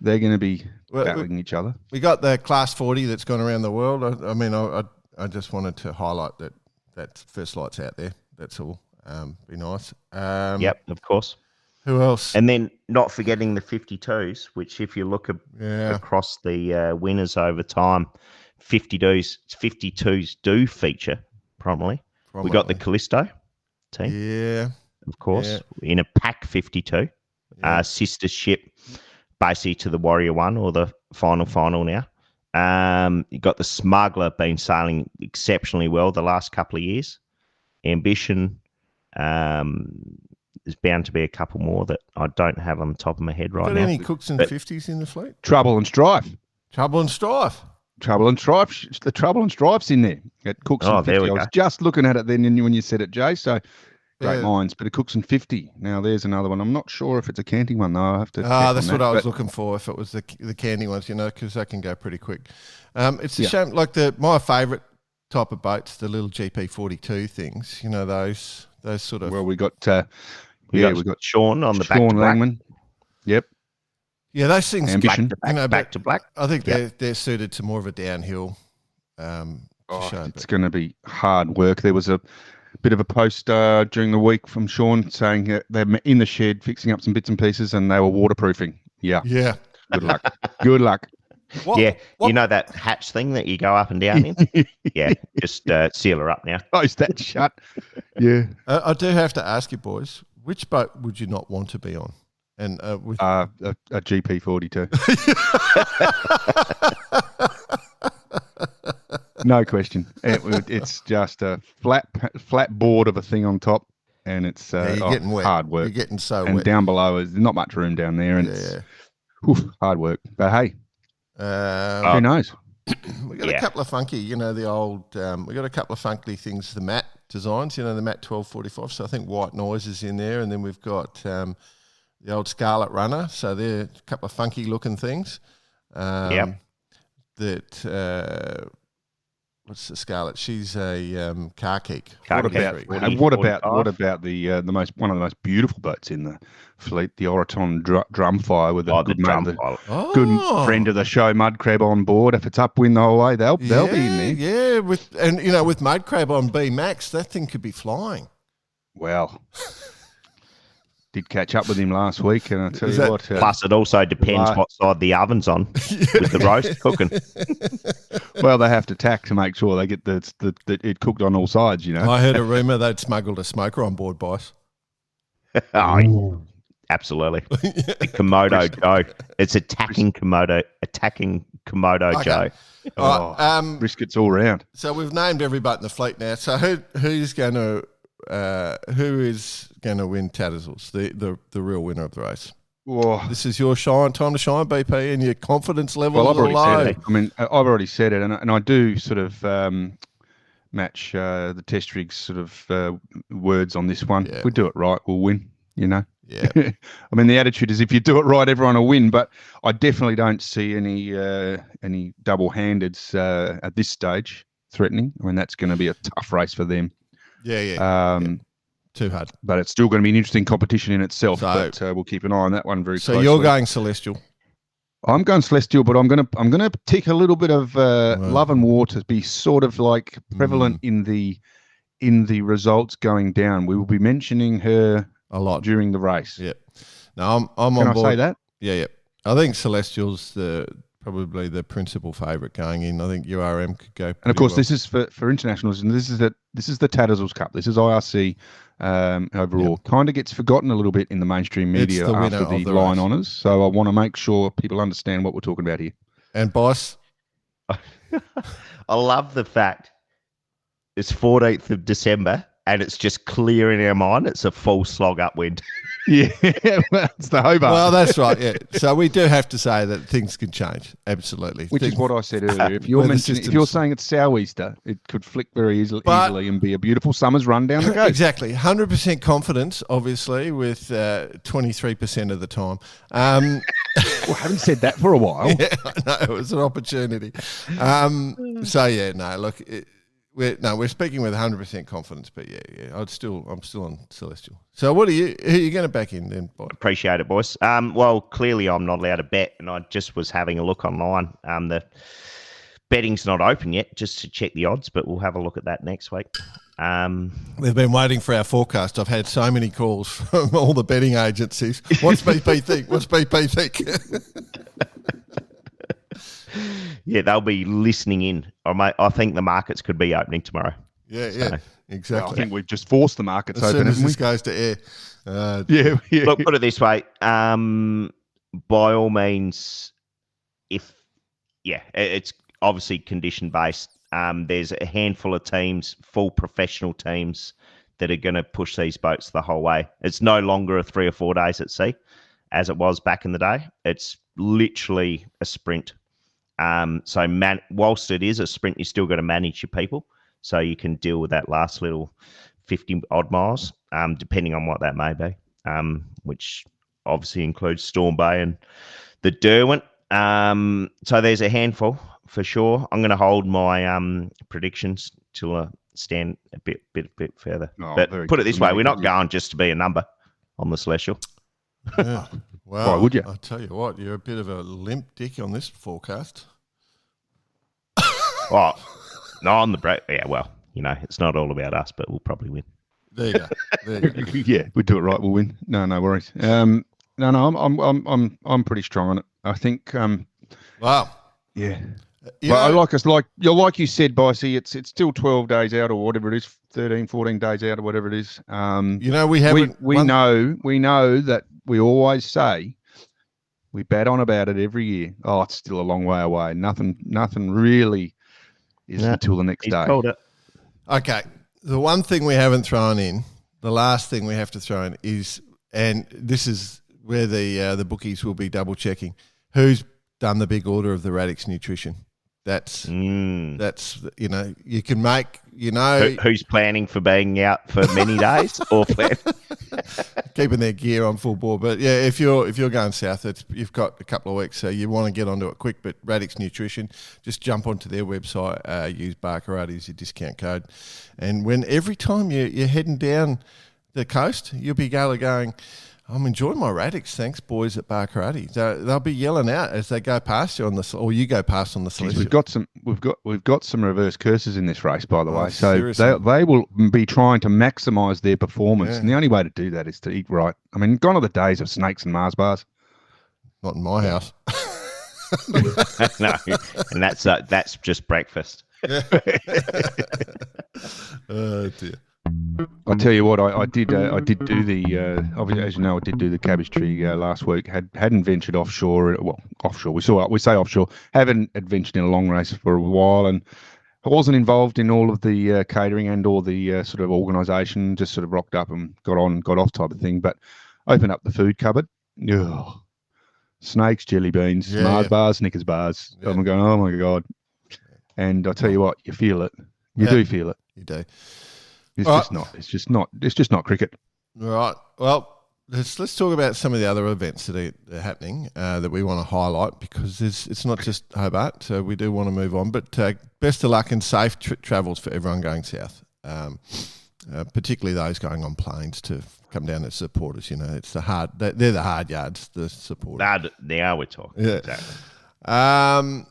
They're going to be battling each other. We got the Class 40 that's gone around the world. I just wanted to highlight that First Light's out there. That's all. Be nice. Yep, of course. Who else? And then not forgetting the 52s, which if you look across the winners over time, 52s do feature prominently. We got the Callisto team. Yeah. Of course. In a pack 52. Sister ship basically to the Warrior 1 or the final now. You got the Smuggler been sailing exceptionally well the last couple of years. Ambition. There's bound to be a couple more that I don't have on the top of my head right now. Got any Cooks and 50s in the fleet? Trouble and Strife. Trouble and Strife. Trouble and Strife. The Trouble and Strife's in there at Cooks and 50. I was just looking at it then when you said it, Jay. So great minds. But a Cooks and 50. Now there's another one. I'm not sure if it's a canting one though. I have to. That's what I was looking for. If it was the canting ones, because they can go pretty quick. It's a shame. Like my favourite type of boats, the little GP42 things. Those sort of. Well, we got. We got Sean on the back Sean Langman. Yep. Yeah, those things Ambition. Back to black. I think they're suited to more of a downhill show. It's going to be hard work. There was a bit of a post during the week from Sean saying they're in the shed fixing up some bits and pieces and they were waterproofing. Yeah. Yeah. Good luck. Good luck. What? You know that hatch thing that you go up and down in? Yeah, just seal her up now. Close that shut. Yeah. I do have to ask you, boys, which boat would you not want to be on? And with a GP42. No question. It's just a flat board of a thing on top, and it's you're getting wet. Hard work. You're getting so and wet. Down below is not much room down there, and it's hard work. But hey, who knows? We got a couple of funky, the old. We got a couple of funky things. The matte designs, the matte 1245. So I think White Noise is in there, and then we've got the old Scarlet Runner. So they're a couple of funky looking things. That what's the Scarlet? She's a car keek. What about the one of the most beautiful boats in the fleet, the Oraton Drumfire with a good friend of the show, Mud Crab, on board. If it's upwind the whole way, they'll be in there. Yeah, with Mud Crab on B Max, that thing could be flying. Well, did catch up with him last week, and I tell you what. Plus, it also depends what side the oven's on with the roast cooking. Well, they have to tack to make sure they get it cooked on all sides. I heard a rumor they'd smuggled a smoker on board, boys. Absolutely. The Komodo Joe. It's attacking Komodo Joe. All right, briskets all round. So we've named every boat in the fleet now. So who is going to win Tattersall's, the real winner of the race? Whoa. This is your time to shine, BP, and your confidence level Well, is I've already low. said it. I mean, I've already said it, and I do sort of match the test rig's sort of words on this one. Yeah. If we do it right, we'll win. Yeah. I mean, the attitude is if you do it right, everyone will win. But I definitely don't see any double-handeds at this stage threatening. I mean, that's going to be a tough race for them. Yeah. Too hard. But it's still going to be an interesting competition in itself. So, but we'll keep an eye on that one very closely. So you're going Celestial. I'm going Celestial, but I'm gonna tick a little bit of Love and War to be sort of like prevalent in the results going down. We will be mentioning her a lot during the race. Yeah. No, I'm Can on I board. say that? Yeah. I think Celestial's probably the principal favourite going in. I think URM could go. And of course, well. this is for internationals, and this is the Tattersall's Cup. This is IRC overall. Yep. Kind of gets forgotten a little bit in the mainstream media the after winner the of the line race. honours. So I want to make sure people understand what we're talking about here. And Boss, I love the fact it's 14th of December and it's just clear in our mind. It's a full slog upwind. Yeah, it's the Hobart. well, that's right. Yeah. So we do have to say that things can change. Absolutely. Which is what I said earlier. If you're saying it's sou'easter, it could flick very easily and be a beautiful summer's run down the coast. Exactly. 100% confidence, obviously, with 23% of the time. Well, I haven't said that for a while. Yeah, I know. It was an opportunity. So, yeah, no, look, we're speaking with 100% confidence, but I'm still on Celestial. So who are you going to back in then, Bob? Appreciate it, boys. Well, clearly I'm not allowed to bet, and I just was having a look online. The betting's not open yet, just to check the odds, but we'll have a look at that next week. They've been waiting for our forecast. I've had so many calls from all the betting agencies. What's BP think? What's BP think? Yeah, they'll be listening in. I think the markets could be opening tomorrow. Yeah, exactly. Well, I think we've just forced the markets as open, soon as haven't we? this goes to air. Yeah. Look, put it this way. By all means, it's obviously condition based. There's a handful of teams, full professional teams, that are going to push these boats the whole way. It's no longer a 3 or 4 days at sea, as it was back in the day. It's literally a sprint. So whilst it is a sprint, you still got to manage your people, so you can deal with that last little 50 odd miles, depending on what that may be, which obviously includes Storm Bay and the Derwent. So there's a handful for sure. I'm going to hold my predictions till I stand a bit further. Oh, but put it this way, we're not good. going just to be a number on the Celestial. Yeah. Well, Why would you? I'll tell you what, you're a bit of a limp dick on this forecast. Oh, no, on the break. Yeah, well, it's not all about us, but we'll probably win. There you go. Yeah, we do it right, we'll win. No worries. No, I'm pretty strong on it. I think. Wow. Yeah. You know, Like you said, Bicey, it's still 12 days out or whatever it is, 13, 14 days out or whatever it is. we haven't. We know that we always say we bat on about it every year. Oh, it's still a long way away. Nothing really is until the next day. Called it. Okay. The one thing we haven't thrown in, the last thing we have to throw in is, and this is where the bookies will be double checking, who's done the big order of the Radix Nutrition. That's you can make who's planning for being out for many days or keeping their gear on full board. But yeah, if you're going south, you've got a couple of weeks, so you want to get onto it quick. But Radix Nutrition, just jump onto their website, use Barkarati as your discount code, and every time you're heading down the coast, you'll be going, I'm enjoying my Radix, thanks, boys at Barkarati. They'll be yelling out as they go past you or you go past on the Celestial. We've got some reverse curses in this race, by the way. So seriously. they will be trying to maximise their performance, and the only way to do that is to eat right. I mean, gone are the days of snakes and Mars bars. Not in my house. No, and that's just breakfast. Oh dear. I tell you what, I did do the obviously, as you know, I did do the cabbage tree last week. Hadn't ventured offshore. Well, offshore. We say offshore. Haven't adventured in a long race for a while, and I wasn't involved in all of the catering and all the sort of organisation. Just sort of rocked up and got off type of thing. But opened up the food cupboard, Ugh. Snakes, jelly beans, Yeah, Mars yeah. bars, Snickers bars. Yeah. I'm going, oh my God. And I tell you what, you feel it. You Yeah. do feel it. You do. It's All just right. not. It's just not cricket. All right. Well, let's talk about some of the other events that are happening that we want to highlight, because it's not just Hobart, so we do want to move on. But best of luck and safe travels for everyone going south, particularly those going on planes to come down as supporters. You know, it's they're the hard yards, the supporters. Now we're talking. Yeah. Exactly.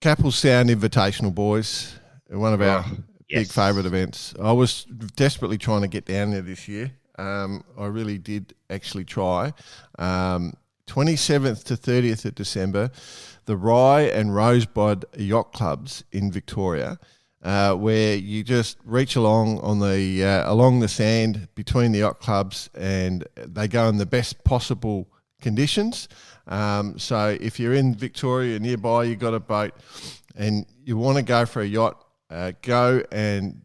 Capel Sound Invitational, boys. One of our big Yes. favourite events. I was desperately trying to get down there this year. I really did actually try. 27th to 30th of December, the Rye and Rosebud Yacht Clubs in Victoria, where you just reach along on along the sand between the yacht clubs, and they go in the best possible conditions. So if you're in Victoria nearby, you've got a boat and you want to go for a yacht, go and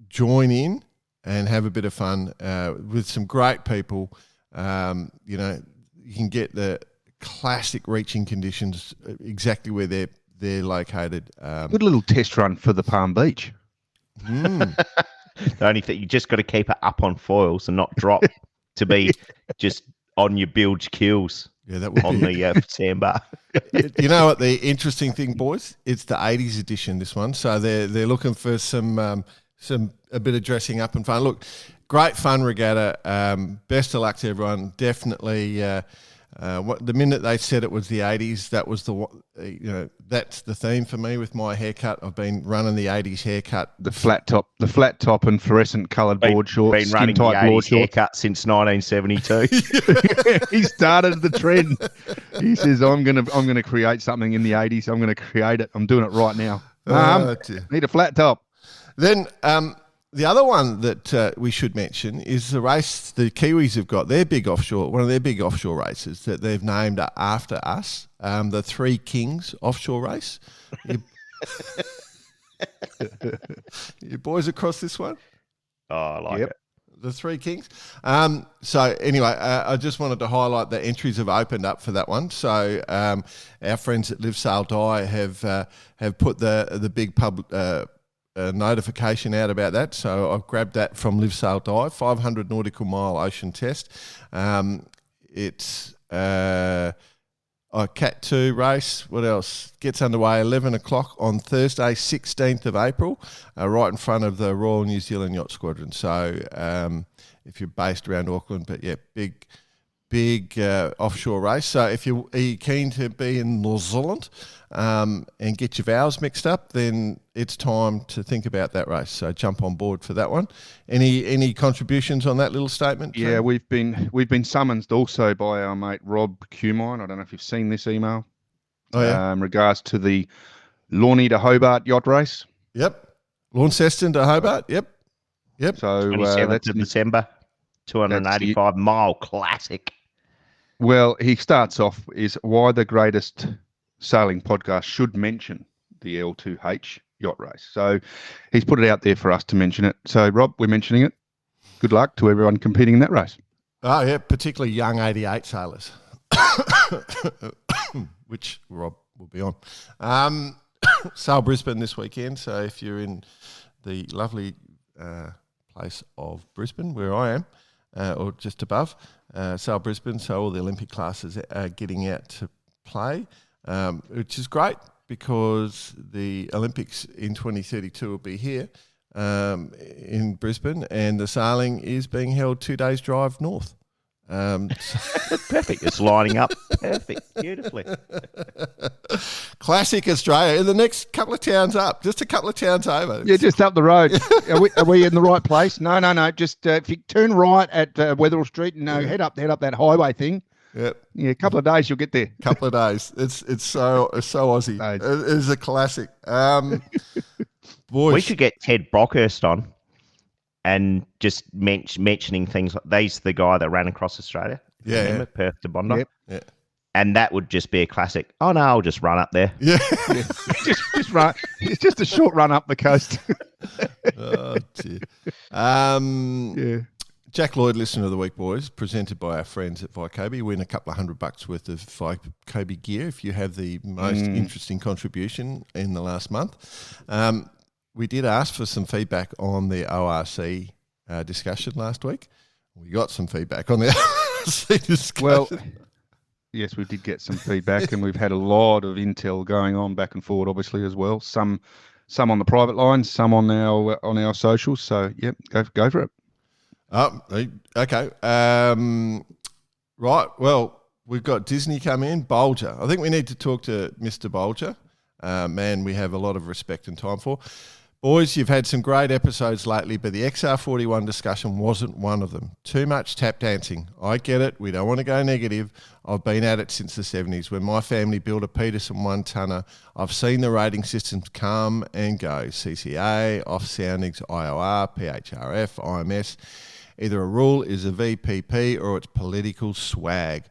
join in and have a bit of fun with some great people. You know, you can get the classic reaching conditions exactly where they're located. Good little test run for the Palm Beach. The only thing, you just got to keep it up on foils and not drop to be just on your bilge keels. Yeah, that would on be the sandbar. You know what the interesting thing, boys? It's the 80s edition, this one. So they're looking for a bit of dressing up and fun. Look, great fun regatta. Best of luck to everyone. Definitely. The minute they said it was the 80s, that was that's the theme for me with my haircut. I've been running the 80s haircut. The flat top and fluorescent coloured board shorts, Been running skin the tight board 80s shorts. haircut since 1972. He started the trend. He says, "I'm gonna create something in the 80s. I'm gonna create it. I'm doing it right now. Dear. Need a flat top." Then the other one that we should mention is the race the Kiwis have got. One of their big offshore races that they've named after us, the Three Kings offshore race. You boys across this one? Oh, I like it. The Three Kings. So anyway, I just wanted to highlight the entries have opened up for that one. So our friends at Live Sail Die have put the big notification out about that. So I've grabbed that from Live Sail Die, 500 nautical mile ocean test. It's a Cat 2 race. What else? Gets underway 11 o'clock on Thursday, 16th of April, right in front of the Royal New Zealand Yacht Squadron. So if you're based around Auckland, but yeah, big offshore race. So if are you keen to be in New Zealand and get your vowels mixed up, then it's time to think about that race. So jump on board for that one. Any contributions on that little statement? Yeah, we've been summoned also by our mate Rob Cumine. I don't know if you've seen this email. Oh yeah. In regards to the Lornie to Hobart yacht race. Yep. Launceston to Hobart. Yep. So 27th that's of December, 285-mile classic. Well, he starts off is why the greatest sailing podcast should mention the L2H yacht race. So he's put it out there for us to mention it. So Rob, we're mentioning it. Good luck to everyone competing in that race. Oh yeah, particularly young 88 sailors, which Rob will be on. Sail Brisbane this weekend. So if you're in the lovely place of Brisbane, where I am, or just above, Sail Brisbane, so all the Olympic classes are getting out to play, which is great because the Olympics in 2032 will be here in Brisbane, and the sailing is being held 2 days drive north. Perfect. It's lining up perfect, beautifully. Classic Australia. In the next couple of towns up, just a couple of towns over. Yeah, just up the road. Are we in the right place? No. Just if you turn right at Wetherill Street and head up that highway thing. Yep. Yeah, a couple of days you'll get there. Couple of days. It's so Aussie. It is a classic. Boys, We should get Ted Brockhurst on and just mentioning things like he's the guy that ran across Australia. Yeah, Remember, Perth to Bondi. Yep. Yeah. And that would just be a classic. Oh no, I'll just run up there. Yeah. just run. It's just a short run up the coast. Oh, dear. Yeah. Jack Lloyd, Listener of the Week, boys, presented by our friends at Vycobi. Win a couple of $100 worth of Vycobi gear if you have the most interesting contribution in the last month. We did ask for some feedback on the ORC discussion last week. We got some feedback on the ORC discussion. Well, yes, we did get some feedback, and we've had a lot of intel going on back and forward, obviously, as well. Some on the private lines, some on our socials. So, yep, go for it. Oh, okay. Right. Well, we've got Disney come in. Bolger. I think we need to talk to Mr. Bolger. Man, we have a lot of respect and time for. Boys, you've had some great episodes lately, but the XR41 discussion wasn't one of them. Too much tap dancing. I get it. We don't want to go negative. I've been at it since the 70s. When my family built a Peterson one-tonner, I've seen the rating systems come and go. CCA, off-soundings, IOR, PHRF, IMS. Either a rule is a VPP or it's political swag.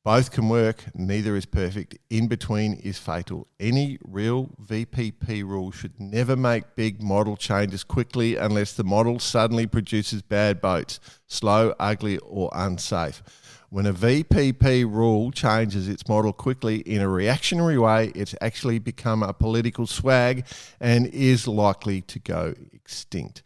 Both can work, neither is perfect. In between is fatal. Any real VPP rule should never make big model changes quickly unless the model suddenly produces bad boats, slow, ugly or unsafe. When a VPP rule changes its model quickly in a reactionary way, it's actually become a political swag and is likely to go extinct.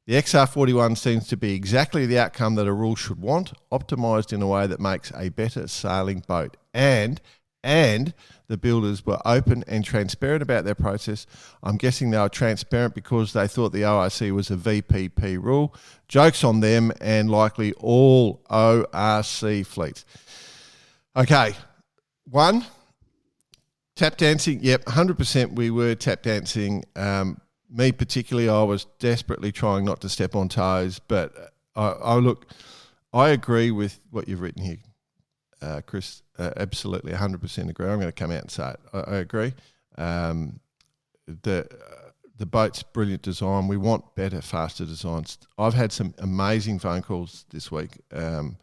The XR41 seems to be exactly the outcome that a rule should want, optimised in a way that makes a better sailing boat. And the builders were open and transparent about their process. I'm guessing they were transparent because they thought the ORC was a VPP rule. Joke's on them and likely all ORC fleets. Okay, one, tap dancing. Yep, 100% we were tap dancing. Me particularly, I was desperately trying not to step on toes, but I agree with what you've written here, Chris. Absolutely, 100% agree. I'm going to come out and say it. I agree. The boat's brilliant design. We want better, faster designs. I've had some amazing phone calls this week on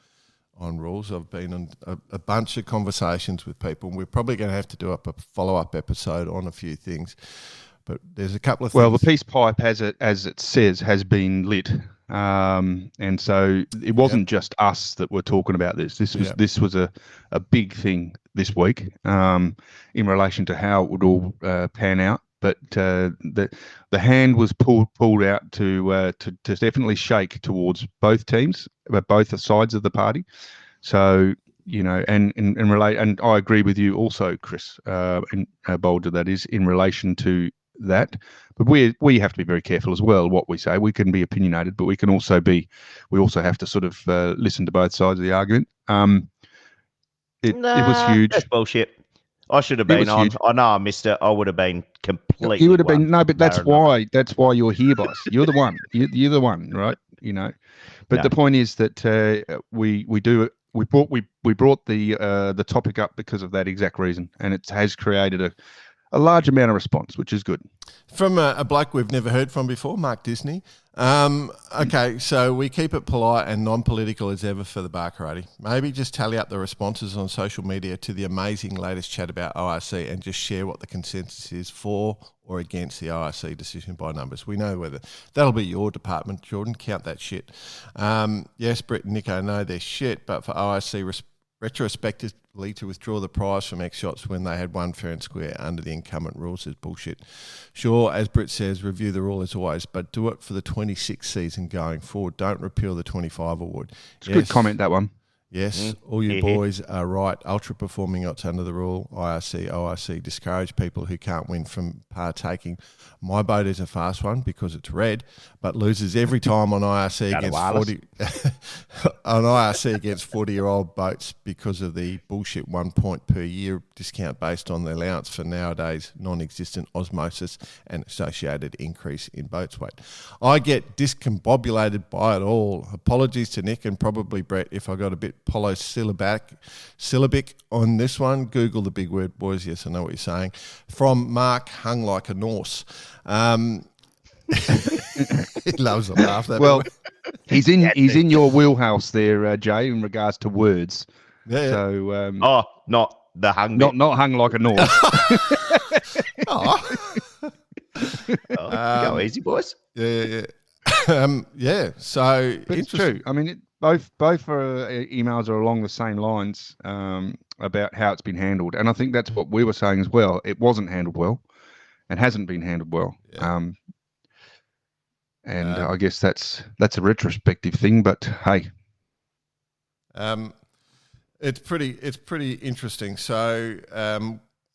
rules. I've been on a bunch of conversations with people. We're probably going to have to do up a follow-up episode on a few things. But there's a couple of things. Well, the peace pipe, as it says, has been lit, and so it wasn't just us that were talking about this. This was a big thing this week in relation to how it would all pan out. But the hand was pulled out to definitely shake towards both teams, both sides of the party. So and I agree with you also, Chris, and Bolger, that is in relation to that, but we have to be very careful as well what we say. We can be opinionated, but we also have to sort of listen to both sides of the argument. It was huge. That's bullshit. I should have been on. Huge. I know I missed it. I would have been completely. You would have been but that's why you're here, boss. You're the one. You're the one, right? But the point is that we brought the topic up because of that exact reason, and it has created a large amount of response, which is good. From a bloke we've never heard from before, Mark Disney. Okay, so we keep it polite and non-political as ever for the Barkarati. Maybe just tally up the responses on social media to the amazing latest chat about ORC and just share what the consensus is for or against the ORC decision by numbers. We know whether that'll be your department, Jordan. Count that shit. Yes, Brett and Nico know they're shit, but for ORC retrospectively to withdraw the prize from X-Shots when they had won fair and square under the incumbent rules is bullshit. Sure, as Britt says, review the rule as always, but do it for the 26th season going forward. Don't repeal the 25 award. It's a good comment, that one. Yes, all you boys are right. Ultra-performing yachts under the rule, IRC, ORC, discourage people who can't win from partaking. My boat is a fast one because it's red, but loses every time on IRC against 40-year-old boats because of the bullshit 1 point per year discount based on the allowance for nowadays non-existent osmosis and associated increase in boat's weight. I get discombobulated by it all. Apologies to Nick and probably Brett if I got a bit polysyllabic on this one. Google the big word, boys. Yes, I know what you're saying. From Mark, hung like a Norse. He loves a laugh. Well, he's in your wheelhouse there, Jay, in regards to words. Yeah. So, not the hung. Not hung like a Norse. Go easy, boys. Yeah. Yeah. So, but it's true. I mean, both emails are along the same lines about how it's been handled, and I think that's what we were saying as well. It wasn't handled well, and hasn't been handled well. Yeah. I guess that's a retrospective thing, but hey, it's pretty interesting. So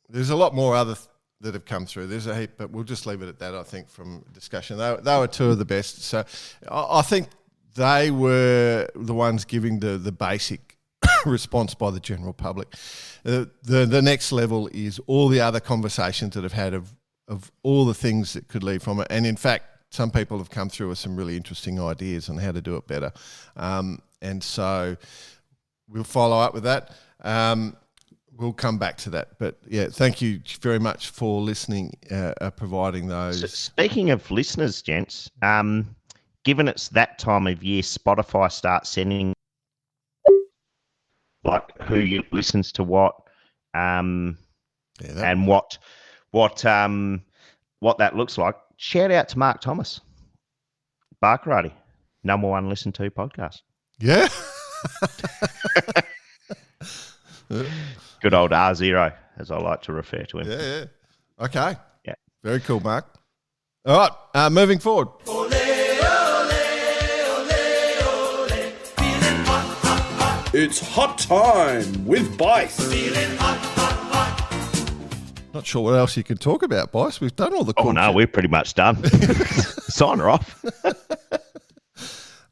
there's a lot more that have come through. There's a heap, but we'll just leave it at that. I think from discussion, they were two of the best. So I think they were the ones giving the basic response by the general public. The next level is all the other conversations that have had of all the things that could lead from it, and in fact, some people have come through with some really interesting ideas on how to do it better. And so we'll follow up with that. We'll come back to that. But, yeah, thank you very much for listening, providing those. So speaking of listeners, gents, given it's that time of year, Spotify starts sending like who listens to what, and what that looks like. Shout out to Mark Thomas, Barkarati, #1 listened to podcast. Yeah. Good old R0, as I like to refer to him. Yeah. Okay. Yeah. Very cool, Mark. All right, moving forward. It's hot time with Bice. Not sure what else you can talk about, Bice. We've done all the cool shit. We're pretty much done. Sign her off.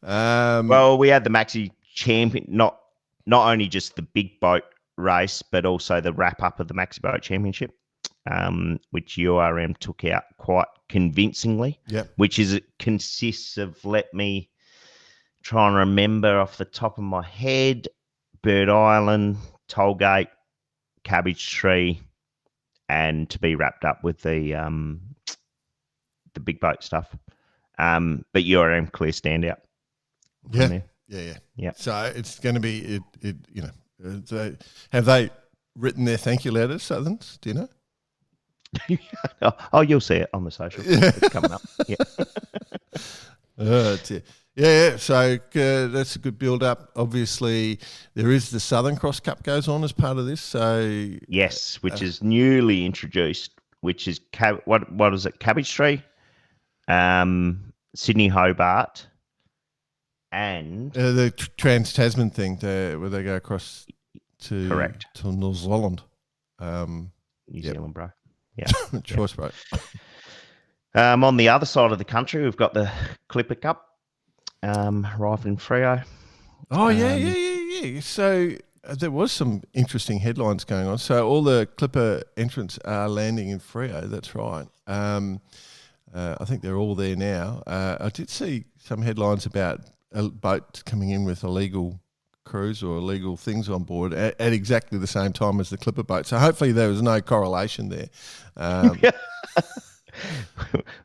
Well, we had the Maxi Champion, not only just the big boat race, but also the wrap-up of the Maxi Boat Championship, which URM took out quite convincingly, which consists of, let me try and remember off the top of my head, Bird Island, Tollgate, Cabbage Tree, and to be wrapped up with the big boat stuff. But URM clear standout. Yeah. So it's going to be have they written their thank you letters, Southerns? Do you know? Oh, you'll see it on the social. It's coming up. Yeah. So that's a good build up. Obviously, there is the Southern Cross Cup goes on as part of this. So yes, which is newly introduced. Which is what is it? Cabbage Tree, Sydney Hobart, and the Trans Tasman thing where they go across to New Zealand. New Zealand, bro. Yeah, choice boat. On the other side of the country, we've got the Clipper Cup, arrived in Freo. Oh yeah. So there was some interesting headlines going on. So all the Clipper entrants are landing in Freo. That's right. I think they're all there now. I did see some headlines about a boat coming in with illegal crews or illegal things on board at exactly the same time as the Clipper boat. So hopefully there was no correlation there.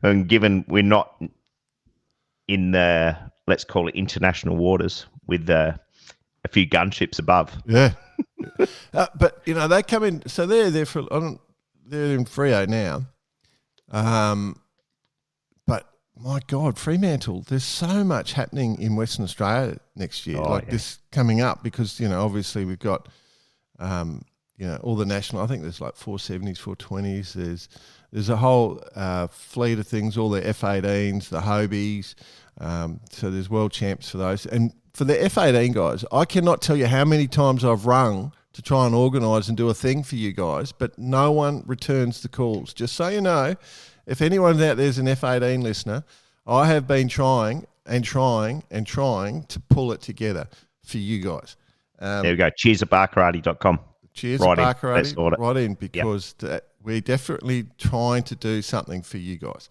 And given we're not in the, let's call it international waters with a few gunships above. Yeah. But, they come in, so they're in Freo now. But my God, Fremantle, there's so much happening in Western Australia next year, this coming up because, obviously we've got, all the national, I think there's like 470s, 420s, there's a whole fleet of things, all the F18s, the Hobies, so there's world champs for those. And for the F18 guys, I cannot tell you how many times I've rung to try and organise and do a thing for you guys, but no one returns the calls. Just so you know, if anyone out there's an F18 listener, I have been trying to pull it together for you guys. There we go. Cheers at barkarati.com. Cheers at Barkarati. Right in, because we're definitely trying to do something for you guys.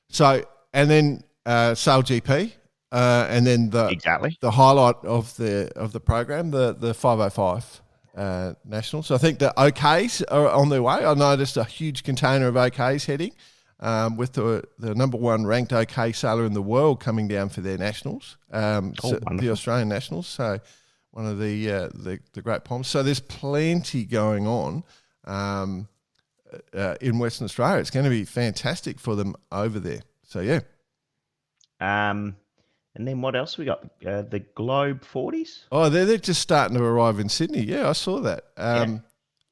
So, and then Sail GP, and then the highlight of the program, the 505 Nationals. So I think the OKs are on their way. I noticed a huge container of OKs heading with the #1 ranked OK sailor in the world coming down for their Nationals, the Australian Nationals. So one of the great poms. So there's plenty going on in Western Australia. It's going to be fantastic for them over there. So yeah. And And then what else we got? The Globe 40s. Oh, they're just starting to arrive in Sydney. Yeah, I saw that.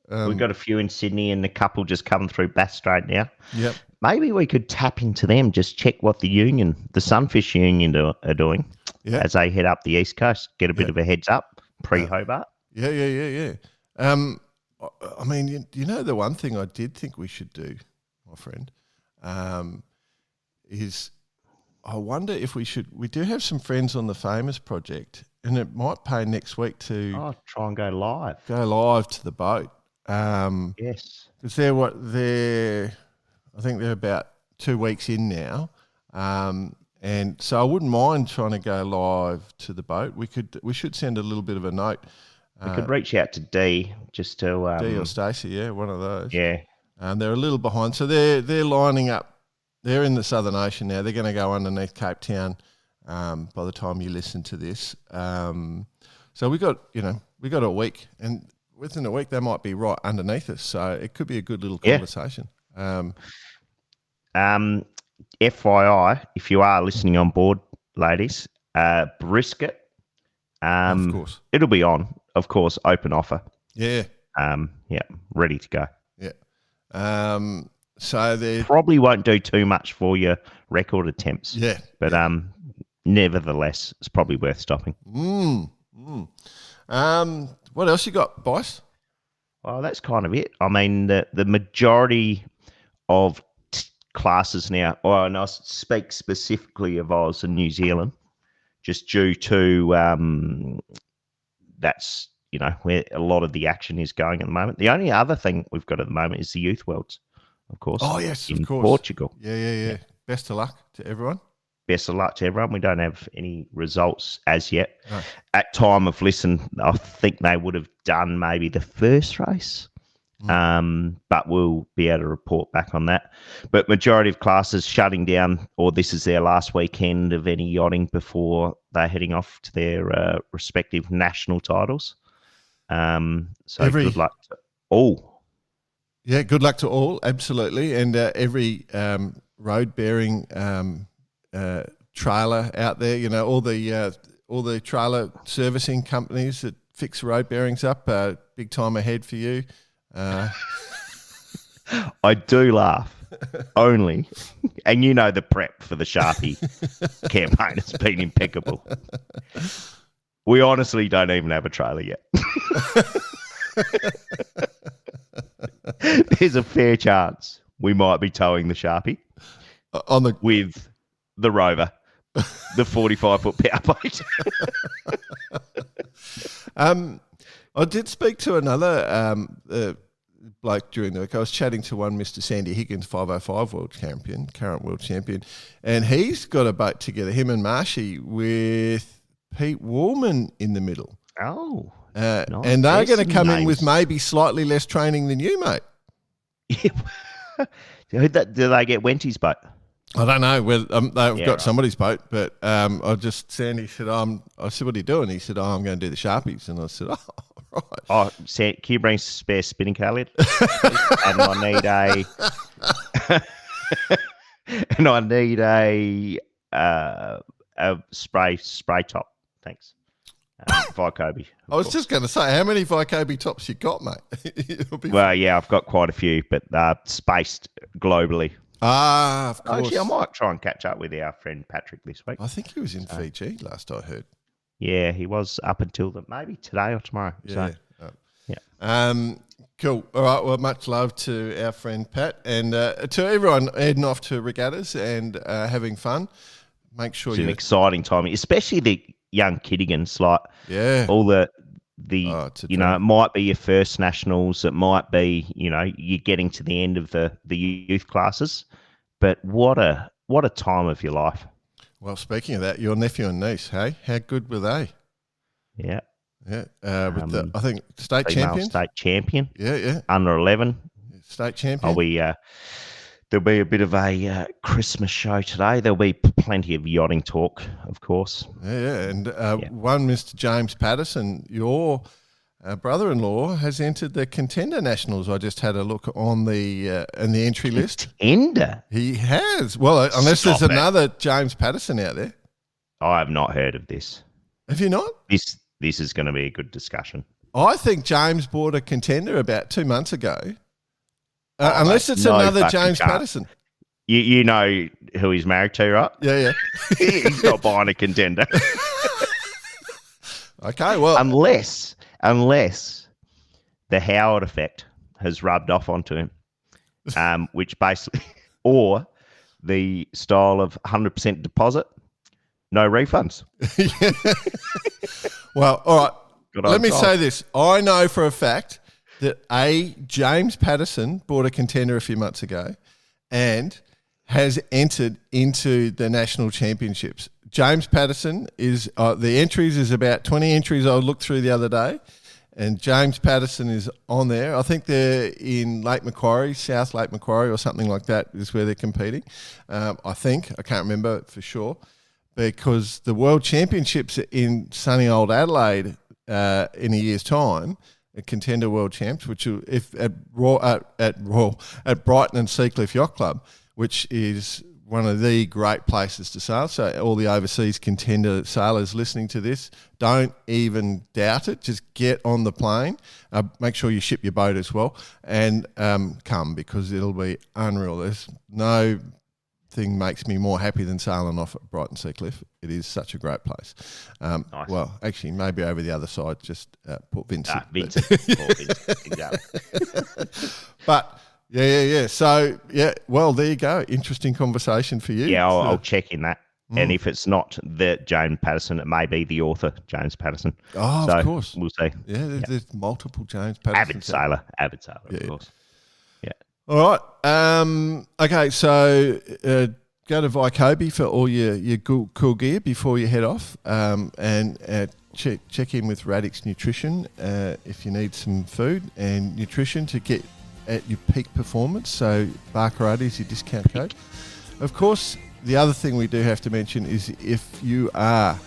We've got a few in Sydney and a couple just come through Bass Strait now. Yep. Maybe we could tap into them, just check what the Sunfish Union are doing as they head up the East Coast. Get a bit of a heads up pre-Hobart. Yeah. I mean, you know, the one thing I did think we should do, my friend, is I wonder if we do have some friends on the Famous Project, and it might pay next week to try and go live. Go live to the boat. Yes. Because I think they're about 2 weeks in now. And so I wouldn't mind trying to go live to the boat. We should send a little bit of a note. We could reach out to Dee just to Dee or Stacey, one of those. Yeah. They're a little behind. So they're lining up. They're in the Southern Ocean now. They're going to go underneath Cape Town by the time you listen to this. So we got a week, and within a week they might be right underneath us. So it could be a good little conversation. FYI, if you are listening on board, ladies, brisket. Of course, it'll be on. Of course, open offer. Yeah. Ready to go. Yeah. So they probably won't do too much for your record attempts. Yeah. But nevertheless, it's probably worth stopping. What else you got, boss? Well, that's kind of it. I mean, the majority of classes now, and I speak specifically of Oz and New Zealand, just due to that's, where a lot of the action is going at the moment. The only other thing we've got at the moment is the Youth Worlds, of course. Oh, yes, in of course. Portugal. Yeah. Best of luck to everyone. Best of luck to everyone. We don't have any results as yet. No. At time of listen, I think they would have done maybe the first race, but we'll be able to report back on that. But majority of classes shutting down, or this is their last weekend of any yachting before they're heading off to their respective national titles. So good luck to all. Yeah, good luck to all, absolutely. And every road-bearing trailer out there, all the trailer servicing companies that fix road bearings up, big time ahead for you. I do laugh only, and the prep for the Sharpie campaign has been impeccable. We honestly don't even have a trailer yet. There's a fair chance we might be towing the Sharpie with the Rover, the 45-foot powerboat. I did speak to another bloke during the week. I was chatting to one Mr. Sandy Higgins, 505 world champion, current world champion, and he's got a boat together, him and Marshy, with Pete Woolman in the middle. Oh, nice. And they're going to come in with maybe slightly less training than you, mate. Do they get Wenty's boat? I don't know whether they've got somebody's boat, but Sandy said, I said, what are you doing? He said, I'm going to do the Sharpies. And I said, oh, right. Oh, can you bring spare spinning car lid? And I need a spray top. Thanks. Vycobi. I was just going to say, how many Vycobi tops you got, mate? I've got quite a few, but spaced globally. Ah, of course. Actually, I might try and catch up with our friend Patrick this week. I think he was in Fiji last I heard. Yeah, he was up until maybe today or tomorrow. Yeah. So, cool. All right. Well, much love to our friend Pat, and to everyone heading off to regattas and having fun. Make sure it's an exciting time, especially the young Kittigans. All the it might be your first nationals. It might be you're getting to the end of the youth classes. But what a time of your life. Well, speaking of that, your nephew and niece, hey, how good were they? Yeah. Yeah. With I think state champion. State champion. Yeah. Under 11. State champion. There'll be a bit of a Christmas show today. There'll be plenty of yachting talk, of course. Yeah. And one Mr. James Patterson, your brother-in-law, has entered the Contender Nationals. I just had a look on the entry list. Contender? He has. Well, unless there's another James Patterson out there. I have not heard of this. Have you not? This is going to be a good discussion. I think James bought a Contender about 2 months ago. Unless it's another James Patterson. You know who he's married to, right? Yeah. He's not buying a Contender. Okay, well. Unless the Howard effect has rubbed off onto him, which basically, or the style of 100% deposit, no refunds. Well, all right. Let me say this. I know for a fact that James Patterson bought a Contender a few months ago and has entered into the national championships. James Patterson is the entries is about 20 entries I looked through the other day, and James Patterson is on there. I think they're in Lake Macquarie, South Lake Macquarie or something like that is where they're competing. I can't remember for sure, because the World Championships in sunny old Adelaide in a year's time, a Contender World Champs, which at Brighton and Seacliff Yacht Club, which is one of the great places to sail. So all the overseas Contender sailors listening to this, don't even doubt it. Just get on the plane. Make sure you ship your boat as well, and come, because it'll be unreal. There's no thing makes me more happy than sailing off at Brighton Seacliff. It is such a great place. Nice. Well, actually, maybe over the other side, just Port Vincent. Vincent. Port Vincent, exactly. But yeah. So well, there you go. Interesting conversation for you. Yeah, I'll check in that. And if it's not the James Patterson, it may be the author, James Patterson. Oh, so of course. We'll see. Yeah, there's multiple James Pattersons. Avid sailor, of course. Yeah. All right. Okay, so go to Vycobi for all your cool gear before you head off, and check in with Radix Nutrition if you need some food and nutrition to get at your peak performance. So Barkarati is your discount code. Of course, the other thing we do have to mention is if you are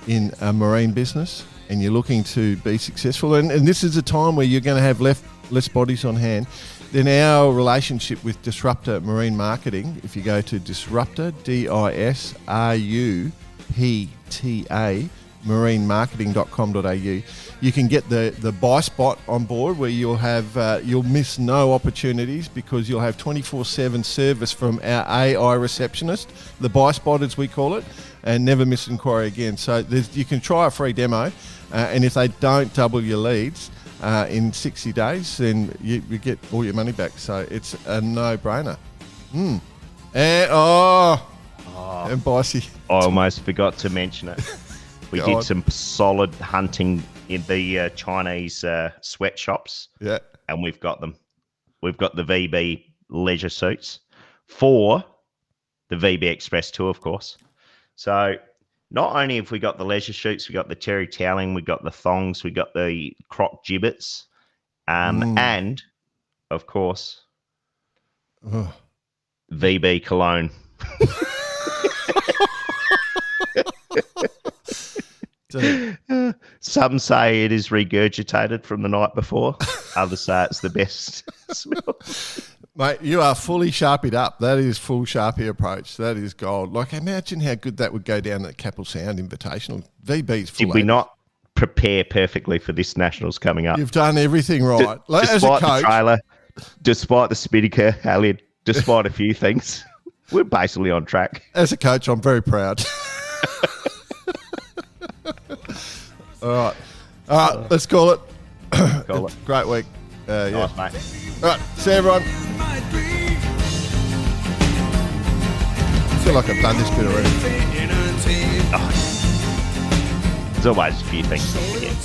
in a marine business and you're looking to be successful, and this is a time where you're going to have less bodies on hand, then our relationship with Disruptor Marine Marketing, if you go to Disruptor, DISRUPTA, marinemarketing.com.au, you can get the buy spot on board, where you'll miss no opportunities, because you'll have 24/7 service from our AI receptionist, the buy spot as we call it, and never miss an inquiry again. So you can try a free demo, and if they don't double your leads in 60 days, then you get all your money back. So it's a no-brainer. And Bicey. I almost forgot to mention it. We did some solid hunting in the Chinese sweatshops. Yeah. And we've got them. We've got the VB leisure suits for the VB Express tour, of course. So not only have we got the leisure suits, we got the terry toweling, we got the thongs, we got the croc gibbets, and, of course, VB cologne. Some say it is regurgitated from the night before. Others say it's the best smell. Mate, you are fully sharpied up. That is full Sharpie approach. That is gold. Like, imagine how good that would go down at Capel Sound Invitational. VB's full. Did we not prepare perfectly for this Nationals coming up? You've done everything right. As a despite coach, the trailer, despite the Spinnaker, Elliot, despite a few things, we're basically on track. As a coach, I'm very proud. All right, let's call it. Great week. Nice, mate. All right, see you, everyone. I feel like I've done this bit already. There's always a few things to forget.